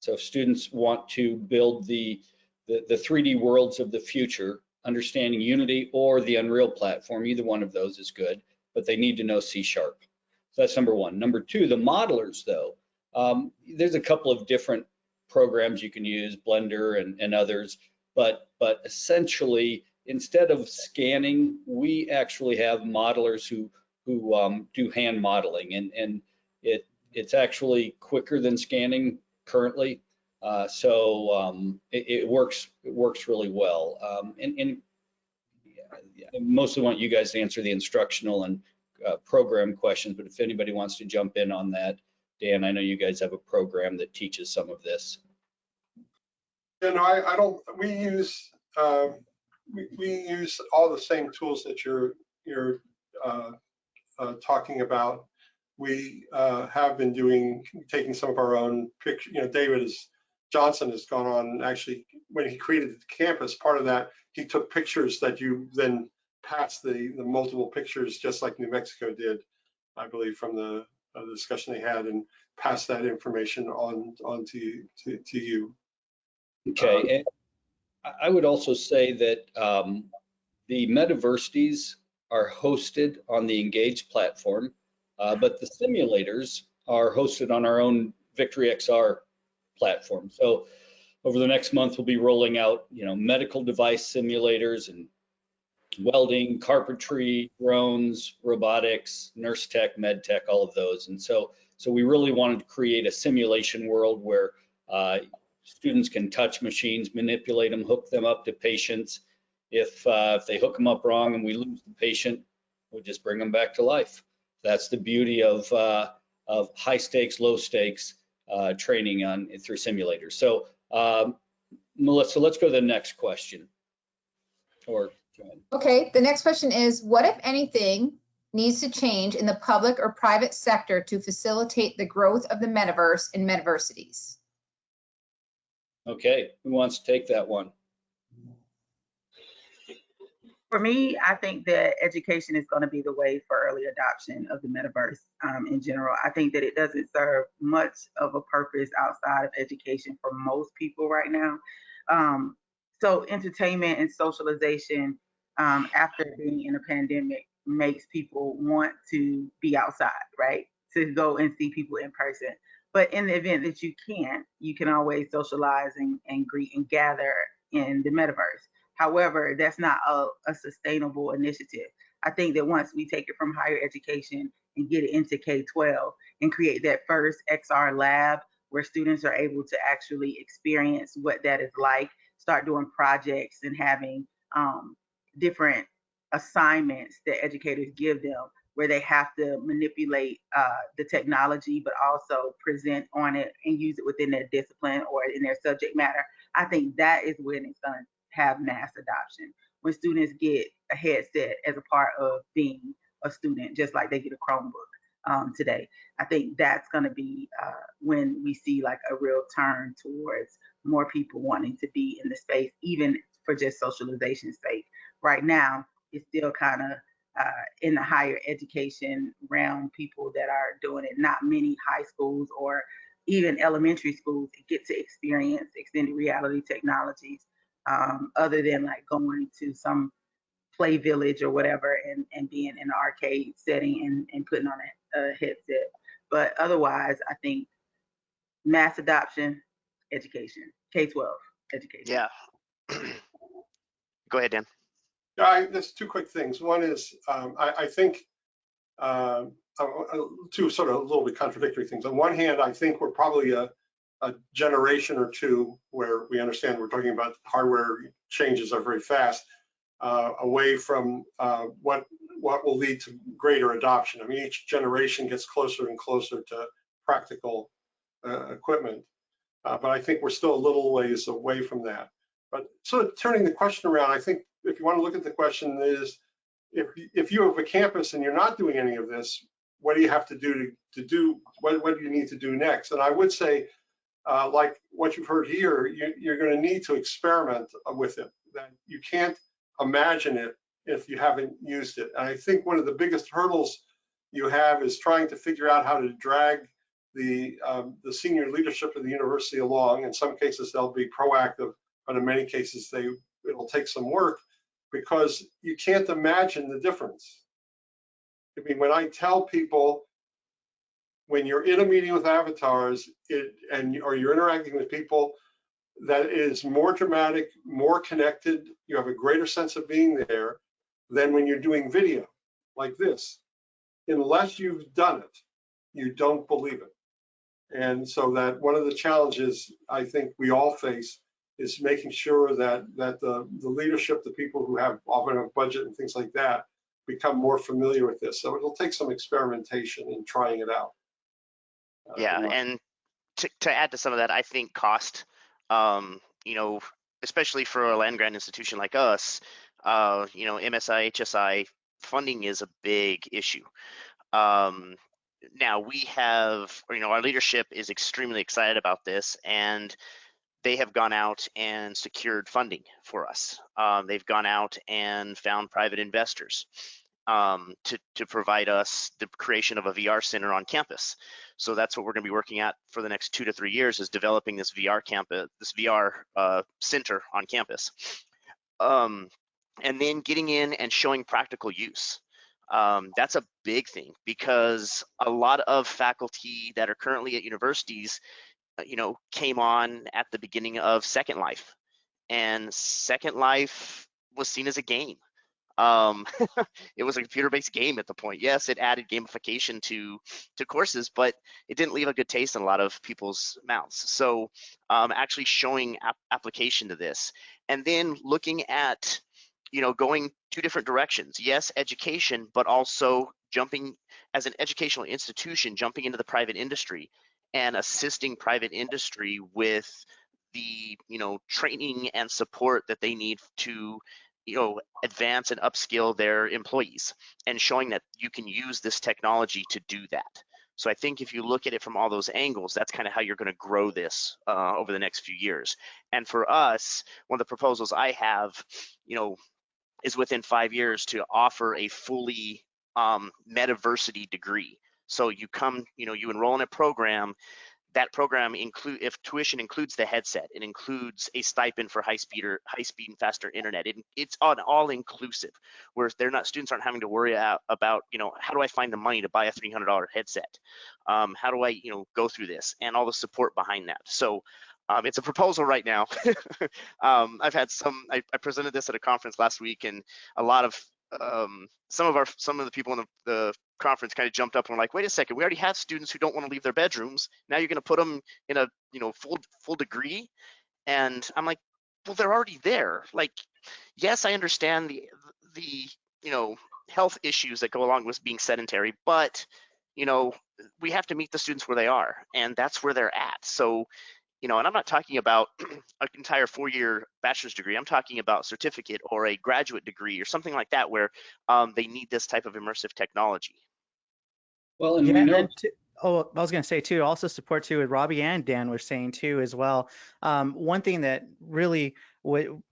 Speaker 2: if students want to build the 3D worlds of the future, understanding Unity or the Unreal platform, either one of those is good, but they need to know C#. So that's number one. Number two, the modelers though, there's a couple of different programs you can use, Blender and others, but essentially instead of scanning, we actually have modelers who do hand modeling, and it's actually quicker than scanning currently. So it works really well. And I mostly want you guys to answer the instructional and program questions, but if anybody wants to jump in on that, Dan, I know you guys have a program that teaches some of this.
Speaker 3: You know, I don't. We use all the same tools that you're talking about. We have been taking some of our own picture. You know, David is Johnson has gone on and actually, when he created the campus, part of that, he took pictures that you then passed the multiple pictures, just like New Mexico did, I believe, from the discussion they had, and passed that information on to you.
Speaker 2: Okay, and I would also say that the Metaversities are hosted on the Engage platform, but the simulators are hosted on our own Victory XR platform. So over the next month, we'll be rolling out, medical device simulators and welding, carpentry, drones, robotics, nurse tech, med tech, all of those. And so we really wanted to create a simulation world where students can touch machines, manipulate them, hook them up to patients. If they hook them up wrong and we lose the patient, we'll just bring them back to life. That's the beauty of high stakes, low stakes training through simulators. So Melissa, let's go to the next question.
Speaker 11: Okay, the next question is, what, if anything, needs to change in the public or private sector to facilitate the growth of the metaverse and metaversities?
Speaker 2: Okay, who wants to take that one?
Speaker 5: For me, I think that education is going to be the way for early adoption of the metaverse in general. I think that it doesn't serve much of a purpose outside of education for most people right now. So entertainment and socialization after being in a pandemic makes people want to be outside, right? To go and see people in person. But in the event that you can't, you can always socialize and greet and gather in the metaverse. However, that's not a sustainable initiative. I think that once we take it from higher education and get it into K-12 and create that first XR lab where students are able to actually experience what that is like, start doing projects and having different assignments that educators give them where they have to manipulate the technology, but also present on it and use it within their discipline or in their subject matter. I think that is when it's going to have mass adoption, when students get a headset as a part of being a student, just like they get a Chromebook today. I think that's going to be when we see like a real turn towards more people wanting to be in the space, even for just socialization's sake. Right now, it's still kind of in the higher education realm, people that are doing it. Not many high schools or even elementary schools get to experience extended reality technologies. Other than like going to some play village or whatever and being in an arcade setting and putting on a headset. But otherwise, I think mass adoption, education, K-12 education.
Speaker 4: Yeah. Go ahead, Dan.
Speaker 3: There's two quick things. One is I think two sort of a little bit contradictory things. On one hand, I think we're probably a generation or two where we understand we're talking about hardware changes are very fast, away from what will lead to greater adoption. I mean, each generation gets closer and closer to practical equipment, but I think we're still a little ways away from that. But sort of turning the question around, I think if you want to look at the question is, if you have a campus and you're not doing any of this, what do you have to do to do, what do you need to do next? And I would say, like what you've heard here, you're going to need to experiment with it. That you can't imagine it if you haven't used it. And I think one of the biggest hurdles you have is trying to figure out how to drag the senior leadership of the university along. In some cases, they'll be proactive, but in many cases, it'll take some work because you can't imagine the difference. I mean, when I tell people, when you're in a meeting with avatars or you're interacting with people, that is more dramatic, more connected, you have a greater sense of being there than when you're doing video like this. Unless you've done it, you don't believe it. And so that one of the challenges I think we all face is making sure that the leadership, the people who have often have budget and things like that, become more familiar with this. So it'll take some experimentation and trying it out.
Speaker 4: Yeah, and to add to some of that, I think cost, especially for a land grant institution like us, MSI, HSI funding is a big issue. Now we have, our leadership is extremely excited about this, and they have gone out and secured funding for us. They've gone out and found private investors to provide us the creation of a VR center on campus. So that's what we're going to be working at for the next 2 to 3 years, is developing this VR campus, this VR center on campus, and then getting in and showing practical use. That's a big thing, because a lot of faculty that are currently at universities, came on at the beginning of Second Life, and Second Life was seen as a game. It was a computer-based game at the point. Yes, it added gamification to courses, but it didn't leave a good taste in a lot of people's mouths. So actually showing application to this, and then looking at, going 2 different directions. Yes, education, but also jumping as an educational institution, jumping into the private industry and assisting private industry with the, training and support that they need to, advance and upskill their employees, and showing that you can use this technology to do that. So I think if you look at it from all those angles, that's kind of how you're going to grow this over the next few years. And for us, one of the proposals I have, is within 5 years to offer a fully Metaversity degree. So you come, you enroll in a program. That program if tuition includes the headset, it includes a stipend for high speed and faster internet. It's an all-inclusive, where students aren't having to worry about, how do I find the money to buy a $300 headset? How do I, go through this, and all the support behind that. So it's a proposal right now. I've had I presented this at a conference last week, and a lot of some of the people in the conference kind of jumped up and were like, wait a second, we already have students who don't want to leave their bedrooms. Now you're going to put them in a full degree? And I'm like, well, they're already there. Like, yes, I understand the health issues that go along with being sedentary, but we have to meet the students where they are, and that's where they're at. So and I'm not talking about an entire 4-year bachelor's degree. I'm talking about certificate or a graduate degree or something like that, where they need this type of immersive technology.
Speaker 2: Well, and
Speaker 6: Yeah,
Speaker 2: we
Speaker 6: and
Speaker 2: know.
Speaker 6: then I was going to say too, also support too what Robbie and Dan were saying too as well. One thing that really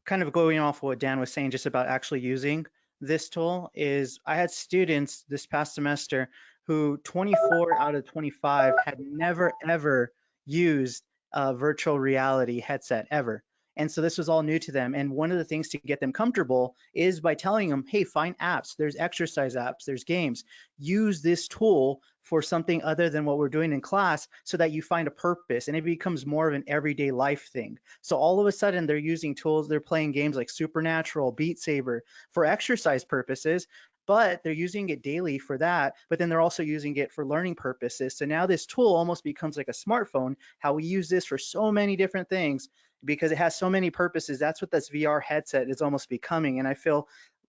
Speaker 6: kind of going off what Dan was saying just about actually using this tool is, I had students this past semester who 24 out of 25 had never ever used a virtual reality headset ever. And so this was all new to them. And one of the things to get them comfortable is by telling them, hey, find apps. There's exercise apps, there's games. Use this tool for something other than what we're doing in class, so that you find a purpose, and it becomes more of an everyday life thing. So all of a sudden they're using tools, they're playing games like Supernatural, Beat Saber for exercise purposes, but they're using it daily for that, but then they're also using it for learning purposes. So now this tool almost becomes like a smartphone, how we use this for so many different things because it has so many purposes. That's what this VR headset is almost becoming. And I feel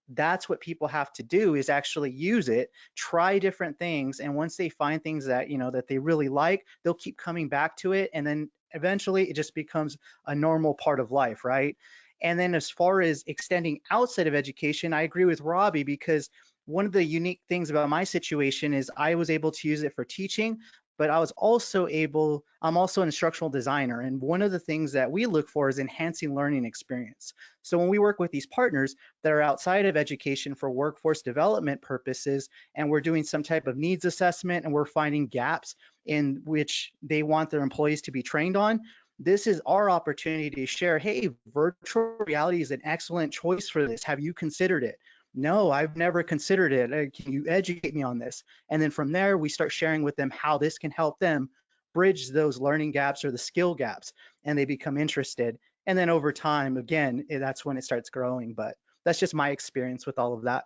Speaker 6: that's what people have to do, is actually use it, try different things. And once they find things that, that they really like, they'll keep coming back to it. And then eventually it just becomes a normal part of life, right? And then as far as extending outside of education, I agree with Robbie, because one of the unique things about my situation is I was able to use it for teaching, but I'm also an instructional designer. And one of the things that we look for is enhancing learning experience. So when we work with these partners that are outside of education for workforce development purposes, and we're doing some type of needs assessment, and we're finding gaps in which they want their employees to be trained on, this is our opportunity to share, hey, virtual reality is an excellent choice for this. Have you considered it? No, I've never considered it. Can you educate me on this? And then from there, we start sharing with them how this can help them bridge those learning gaps or the skill gaps, and they become interested. And then over time, again, that's when it starts growing. But that's just my experience with all of that.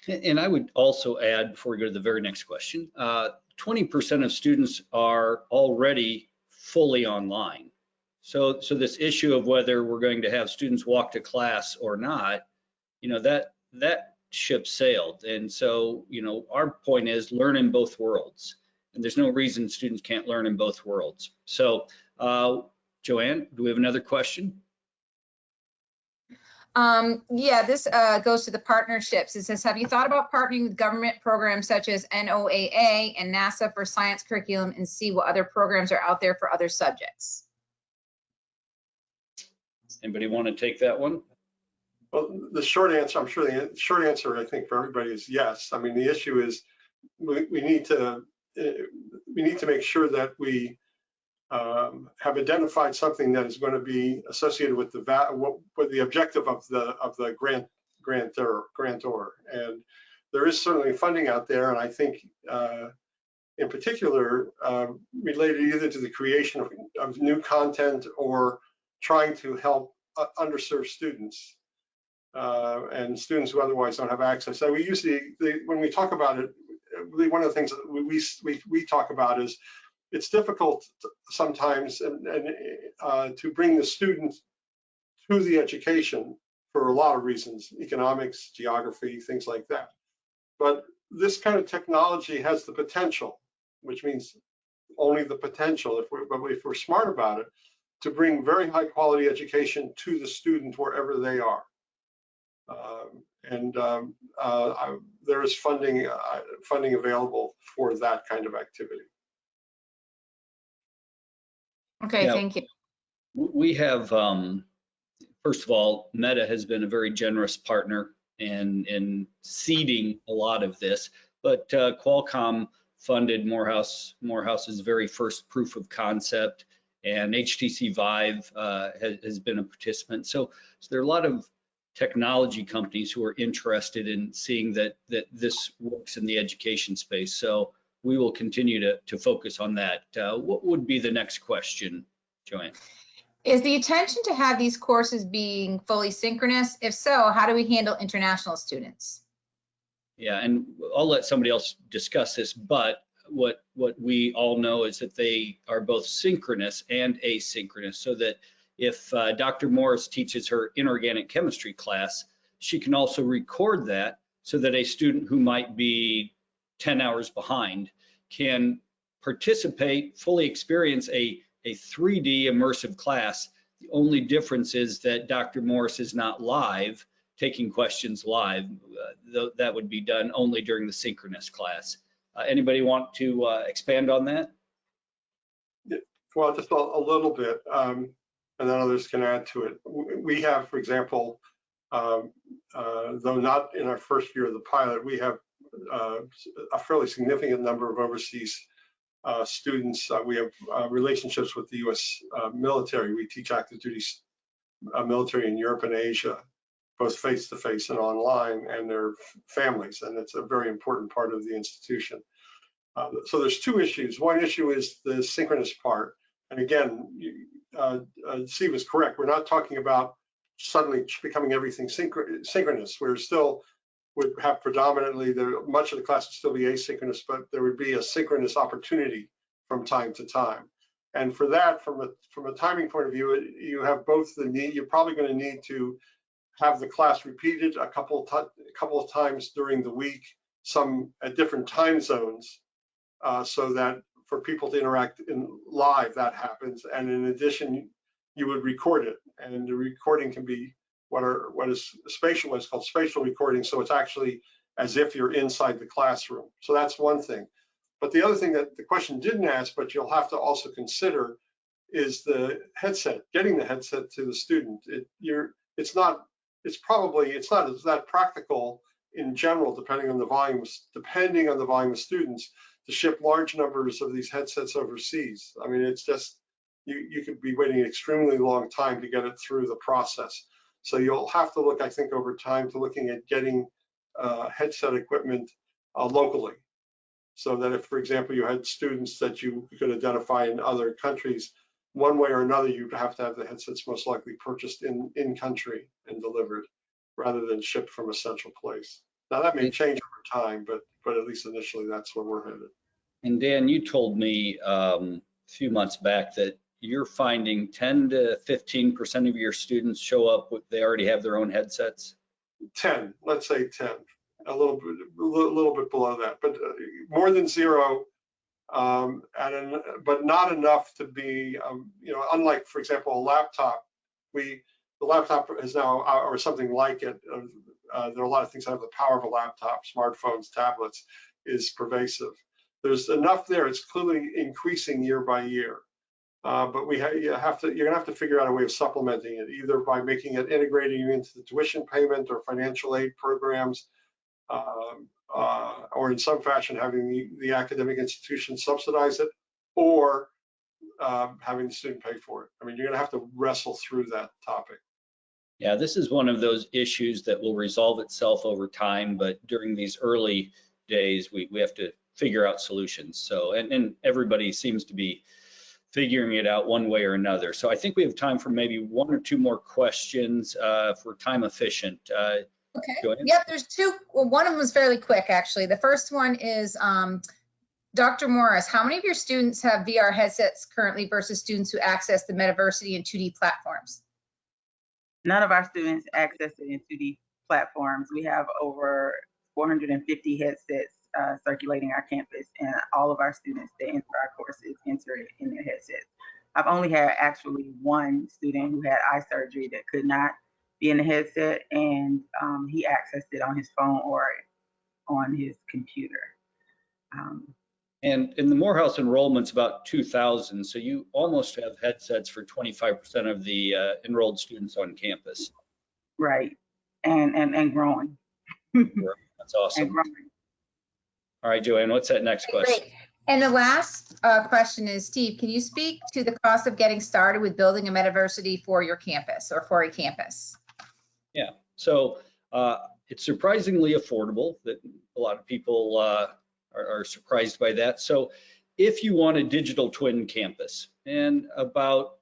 Speaker 2: And I would also add, before we go to the very next question, 20% of students are already fully online. So this issue of whether we're going to have students walk to class or not, that ship sailed. And so, our point is learn in both worlds. And there's no reason students can't learn in both worlds. So, Joanne, do we have another question?
Speaker 11: Yeah, this goes to the partnerships. It says, have you thought about partnering with government programs such as NOAA and NASA for science curriculum, and see what other programs are out there for other subjects?
Speaker 2: Anybody want to take that one?
Speaker 3: Well, the short answer, I'm sure the short answer, I think, for everybody is yes. I mean, the issue is we need to make sure that we have identified something that is going to be associated with the objective of the grantor. And there is certainly funding out there, and I think in particular related either to the creation of new content or trying to help underserved students and students who otherwise don't have access. So we usually, when we talk about it, one of the things that we talk about is it's difficult sometimes to bring the student to the education for a lot of reasons, economics, geography, things like that. But this kind of technology has the potential, which means only the potential, if we're smart about it, to bring very high quality education to the student wherever they are. There is funding available for that kind of activity.
Speaker 11: Okay,
Speaker 2: Yeah,
Speaker 11: thank you.
Speaker 2: we have, first of all, Meta has been a very generous partner in seeding a lot of this, but Qualcomm funded Morehouse's very first proof of concept, and HTC Vive has been a participant. So there are a lot of technology companies who are interested in seeing that this works in the education space. So we will continue to focus on that. What would be the next question, Joanne?
Speaker 11: Is the intention to have these courses being fully synchronous? If so, how do we handle international students?
Speaker 2: Yeah, and I'll let somebody else discuss this, but what we all know is that they are both synchronous and asynchronous, so that if Dr. Morris teaches her inorganic chemistry class, she can also record that so that a student who might be 10 hours behind can participate, fully experience a 3D immersive class. The only difference is that Dr. Morris is not live, taking questions live. That would be done only during the synchronous class. Anybody want to expand on that?
Speaker 3: Well, just a little bit, and then others can add to it. We have, for example, though not in our first year of the pilot, we have a fairly significant number of overseas students. We have relationships with the U.S. Military. We teach active duty military in Europe and Asia, both face-to-face and online, and their families, and it's a very important part of the institution. So there's two issues. One issue is the synchronous part, and again, Steve is correct. We're not talking about suddenly becoming everything synchronous. We're still would have predominantly much of the class would still be asynchronous, but there would be a synchronous opportunity from time to time. And for that, from a timing point of view, you have both the need. You're probably going to need to have the class repeated a couple of times during the week, some at different time zones, so that for people to interact in live, that happens. And in addition, you would record it, and the recording can be what is spatial, what's called spatial recording. So it's actually as if you're inside the classroom. So that's one thing. But the other thing that the question didn't ask, but you'll have to also consider, is the headset. Getting the headset to the student. It's not as that practical in general, depending on the volume of students, to ship large numbers of these headsets overseas. I mean, it's just you could be waiting an extremely long time to get it through the process. So you'll have to look, I think, over time to looking at getting headset equipment locally, so that if, for example, you had students that you could identify in other countries, one way or another, you'd have to have the headsets most likely purchased in country and delivered, rather than shipped from a central place. Now that may change over time, but at least initially that's where we're headed.
Speaker 2: And Dan, you told me a few months back that you're finding 10 to 15% of your students show up with, they already have their own headsets?
Speaker 3: 10, let's say 10, a little bit below that, but more than zero, but not enough to be, unlike, for example, a laptop. The laptop is now, or something like it, there are a lot of things that have the power of a laptop, smartphones, tablets, is pervasive. There's enough there. It's clearly increasing year by year. But you're gonna have to figure out a way of supplementing it, either by making it integrating into the tuition payment or financial aid programs, or in some fashion having the academic institution subsidize it, or having the student pay for it. I mean, you're gonna have to wrestle through that topic.
Speaker 2: Yeah, this is one of those issues that will resolve itself over time, but during these early days, we have to figure out solutions. So, and everybody seems to be figuring it out one way or another. So I think we have time for maybe one or two more questions if we're time efficient.
Speaker 11: Okay.
Speaker 2: Joanne?
Speaker 11: Yep, there's two. Well, one of them is fairly quick, actually. The first one is Dr. Morris, how many of your students have VR headsets currently versus students who access the Metaversity and 2D platforms?
Speaker 5: None of our students access it in 2D platforms. We have over 450 headsets circulating our campus, and all of our students that enter our courses enter it in their headsets. I've only had actually one student who had eye surgery that could not be in the headset, and he accessed it on his phone or on his computer.
Speaker 2: And in the Morehouse enrollment's about 2,000, so you almost have headsets for 25% of the enrolled students on campus.
Speaker 5: Right, and growing.
Speaker 2: That's awesome.
Speaker 5: And growing.
Speaker 2: All right, Joanne, what's that next question?
Speaker 11: Great. And the last question is, Steve, can you speak to the cost of getting started with building a Metaversity for your campus or for a campus?
Speaker 2: Yeah, so it's surprisingly affordable. That a lot of people are surprised by that. So if you want a digital twin campus, and about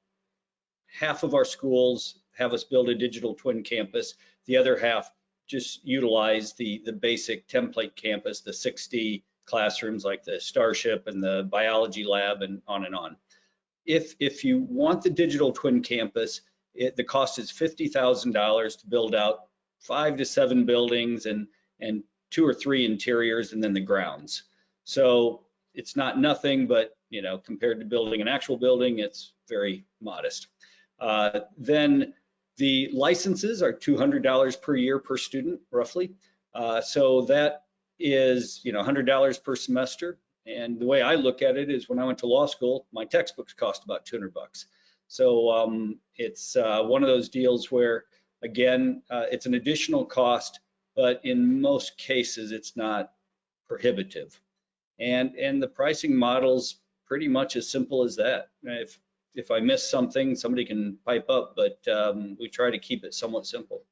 Speaker 2: half of our schools have us build a digital twin campus, the other half just utilize the basic template campus, the 60 classrooms like the Starship and the biology lab and on and on. If you want the digital twin campus, the cost is $50,000 to build out 5 to 7 buildings and 2 or 3 interiors and then the grounds. So it's not nothing, but you know, compared to building an actual building, it's very modest. Then the licenses are $200 per year per student, roughly. So that is, you know, $100 per semester. And the way I look at it is when I went to law school, my textbooks cost about $200. So it's one of those deals where, again, it's an additional cost, but in most cases, it's not prohibitive. And the pricing model's pretty much as simple as that. If I miss something, somebody can pipe up, but we try to keep it somewhat simple.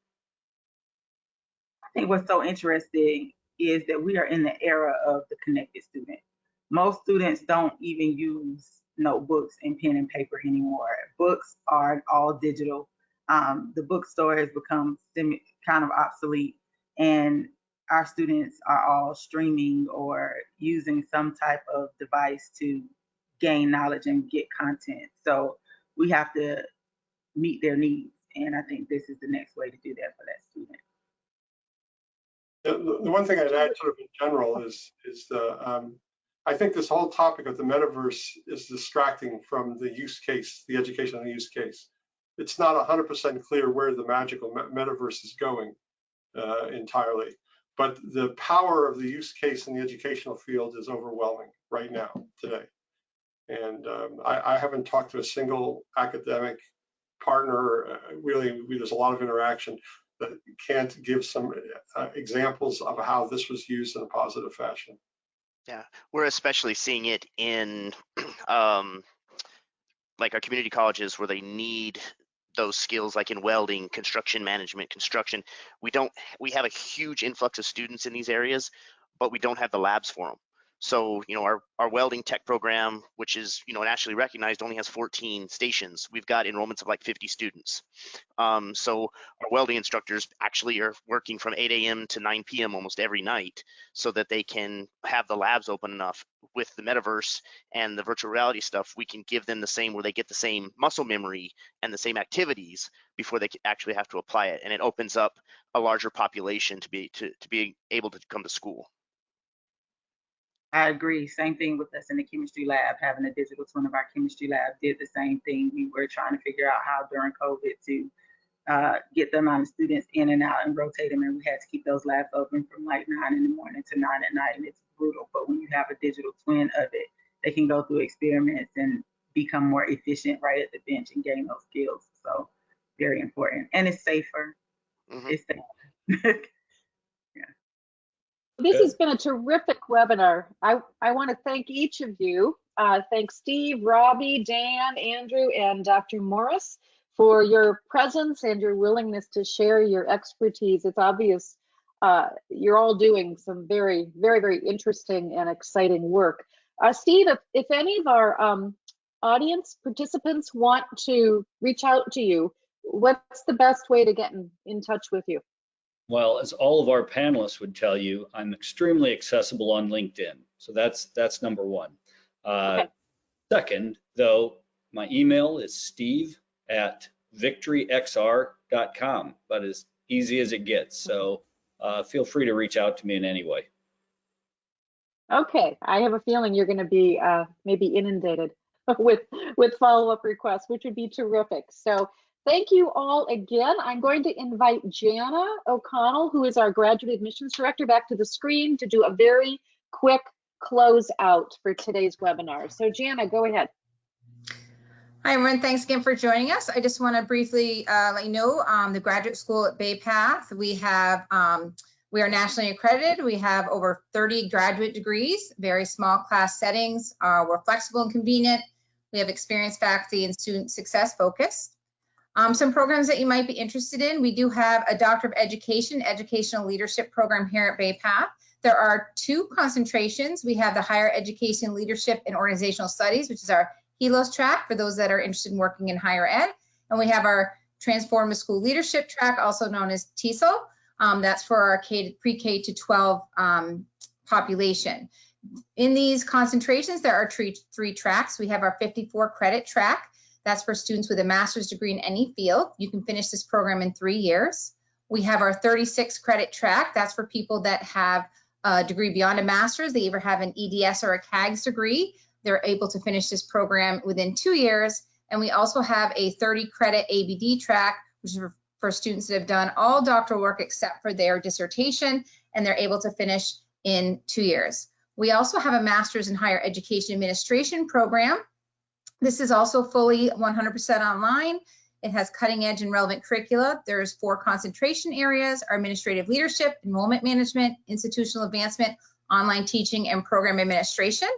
Speaker 5: I think what's so interesting is that we are in the era of the connected student. Most students don't even use notebooks and pen and paper anymore. Books are all digital. The bookstore has become kind of obsolete, and our students are all streaming or using some type of device to gain knowledge and get content. So we have to meet their needs, and I think this is the next way to do that for that student.
Speaker 3: The one thing I'd add sort of in general is I think this whole topic of the metaverse is distracting from the use case, the educational use case. It's not 100% clear where the magical metaverse is going entirely, but the power of the use case in the educational field is overwhelming right now, today. And I haven't talked to a single academic partner, really, there's a lot of interaction that can't give some examples of how this was used in a positive fashion.
Speaker 4: Yeah, we're especially seeing it in like our community colleges where they need those skills, like in welding, construction management, construction. We have a huge influx of students in these areas, but we don't have the labs for them. So, you know, our welding tech program, which is, you know, nationally recognized, only has 14 stations. We've got enrollments of like 50 students. So our welding instructors actually are working from 8 a.m. to 9 p.m. almost every night so that they can have the labs open enough. With the metaverse and the virtual reality stuff, we can give them the same, where they get the same muscle memory and the same activities before they actually have to apply it. And it opens up a larger population to be able to come to school.
Speaker 5: I agree. Same thing with us in the chemistry lab. Having a digital twin of our chemistry lab did the same thing. We were trying to figure out how during COVID to get the amount of students in and out and rotate them, and we had to keep those labs open from like 9 in the morning to 9 at night, and it's brutal. But when you have a digital twin of it, they can go through experiments and become more efficient right at the bench and gain those skills. So very important. And it's safer.
Speaker 4: Mhm.
Speaker 5: It's safer.
Speaker 1: This has been a terrific webinar. I want to thank each of you. Thank Steve, Robbie, Dan, Andrew, and Dr. Morris for your presence and your willingness to share your expertise. It's obvious you're all doing some very, very, very interesting and exciting work. Steve, if any of our audience participants want to reach out to you, what's the best way to get in touch with you?
Speaker 2: Well, as all of our panelists would tell you, I'm extremely accessible on LinkedIn. So that's number one.
Speaker 1: Okay.
Speaker 2: Second, though, my email is steve@victoryxr.com, but as easy as it gets. So feel free to reach out to me in any way.
Speaker 1: Okay, I have a feeling you're going to be maybe inundated with follow-up requests, which would be terrific. So thank you all again. I'm going to invite Jana O'Connell, who is our Graduate Admissions Director, back to the screen to do a very quick close out for today's webinar. So Jana, go ahead.
Speaker 11: Hi, everyone. Thanks again for joining us. I just want to briefly let you know the graduate school at Bay Path. We are nationally accredited. We have over 30 graduate degrees, very small class settings. We're flexible and convenient. We have experienced faculty and student success focus. Some programs that you might be interested in. We do have a Doctor of Education, Educational Leadership program here at Bay Path. There are 2 concentrations. We have the Higher Education Leadership and Organizational Studies, which is our HELOS track for those that are interested in working in higher ed. And we have our Transformative School Leadership track, also known as TESOL. That's for our pre-K to 12 population. In these concentrations, there are 3 tracks. We have our 54 credit track. That's for students with a master's degree in any field. You can finish this program in 3 years. We have our 36 credit track. That's for people that have a degree beyond a master's. They either have an EDS or a CAGS degree. They're able to finish this program within 2 years. And we also have a 30 credit ABD track, which is for students that have done all doctoral work except for their dissertation, and they're able to finish in 2 years. We also have a master's in higher education administration program. This is also fully 100% online. It has cutting edge and relevant curricula. There's 4 concentration areas: our administrative leadership, enrollment management, institutional advancement, online teaching, and program administration.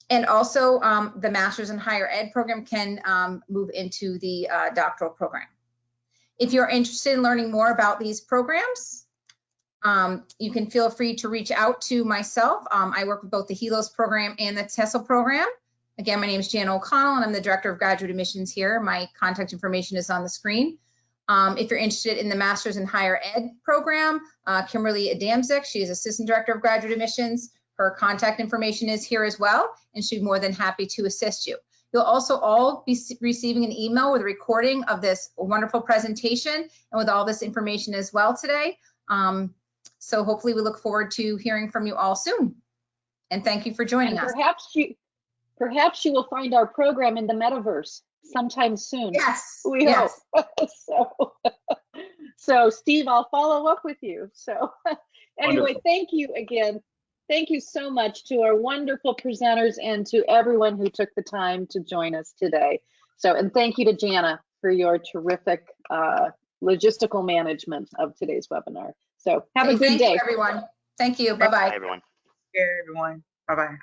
Speaker 11: And also the master's in higher ed program can move into the doctoral program. If you're interested in learning more about these programs, you can feel free to reach out to myself. I work with both the HELOS program and the TESOL program. Again, my name is Jan O'Connell, and I'm the Director of Graduate Admissions here. My contact information is on the screen. If you're interested in the Master's in Higher Ed program, Kimberly Adamczyk, she is Assistant Director of Graduate Admissions. Her contact information is here as well, and she'd be more than happy to assist you. You'll also all be receiving an email with a recording of this wonderful presentation and with all this information as well today. So hopefully we look forward to hearing from you all soon. And thank you for joining us.
Speaker 1: Perhaps you will find our program in the metaverse sometime soon.
Speaker 11: Yes.
Speaker 1: We
Speaker 11: yes.
Speaker 1: hope. So Steve, I'll follow up with you. So anyway,
Speaker 2: Wonderful.
Speaker 1: Thank you again. Thank you so much to our wonderful presenters and to everyone who took the time to join us today. So, and thank you to Jana for your terrific logistical management of today's webinar. So have a good day.
Speaker 11: Thank you, everyone. Thank you. Bye-bye.
Speaker 4: Bye, everyone.
Speaker 5: Everyone. Bye-bye.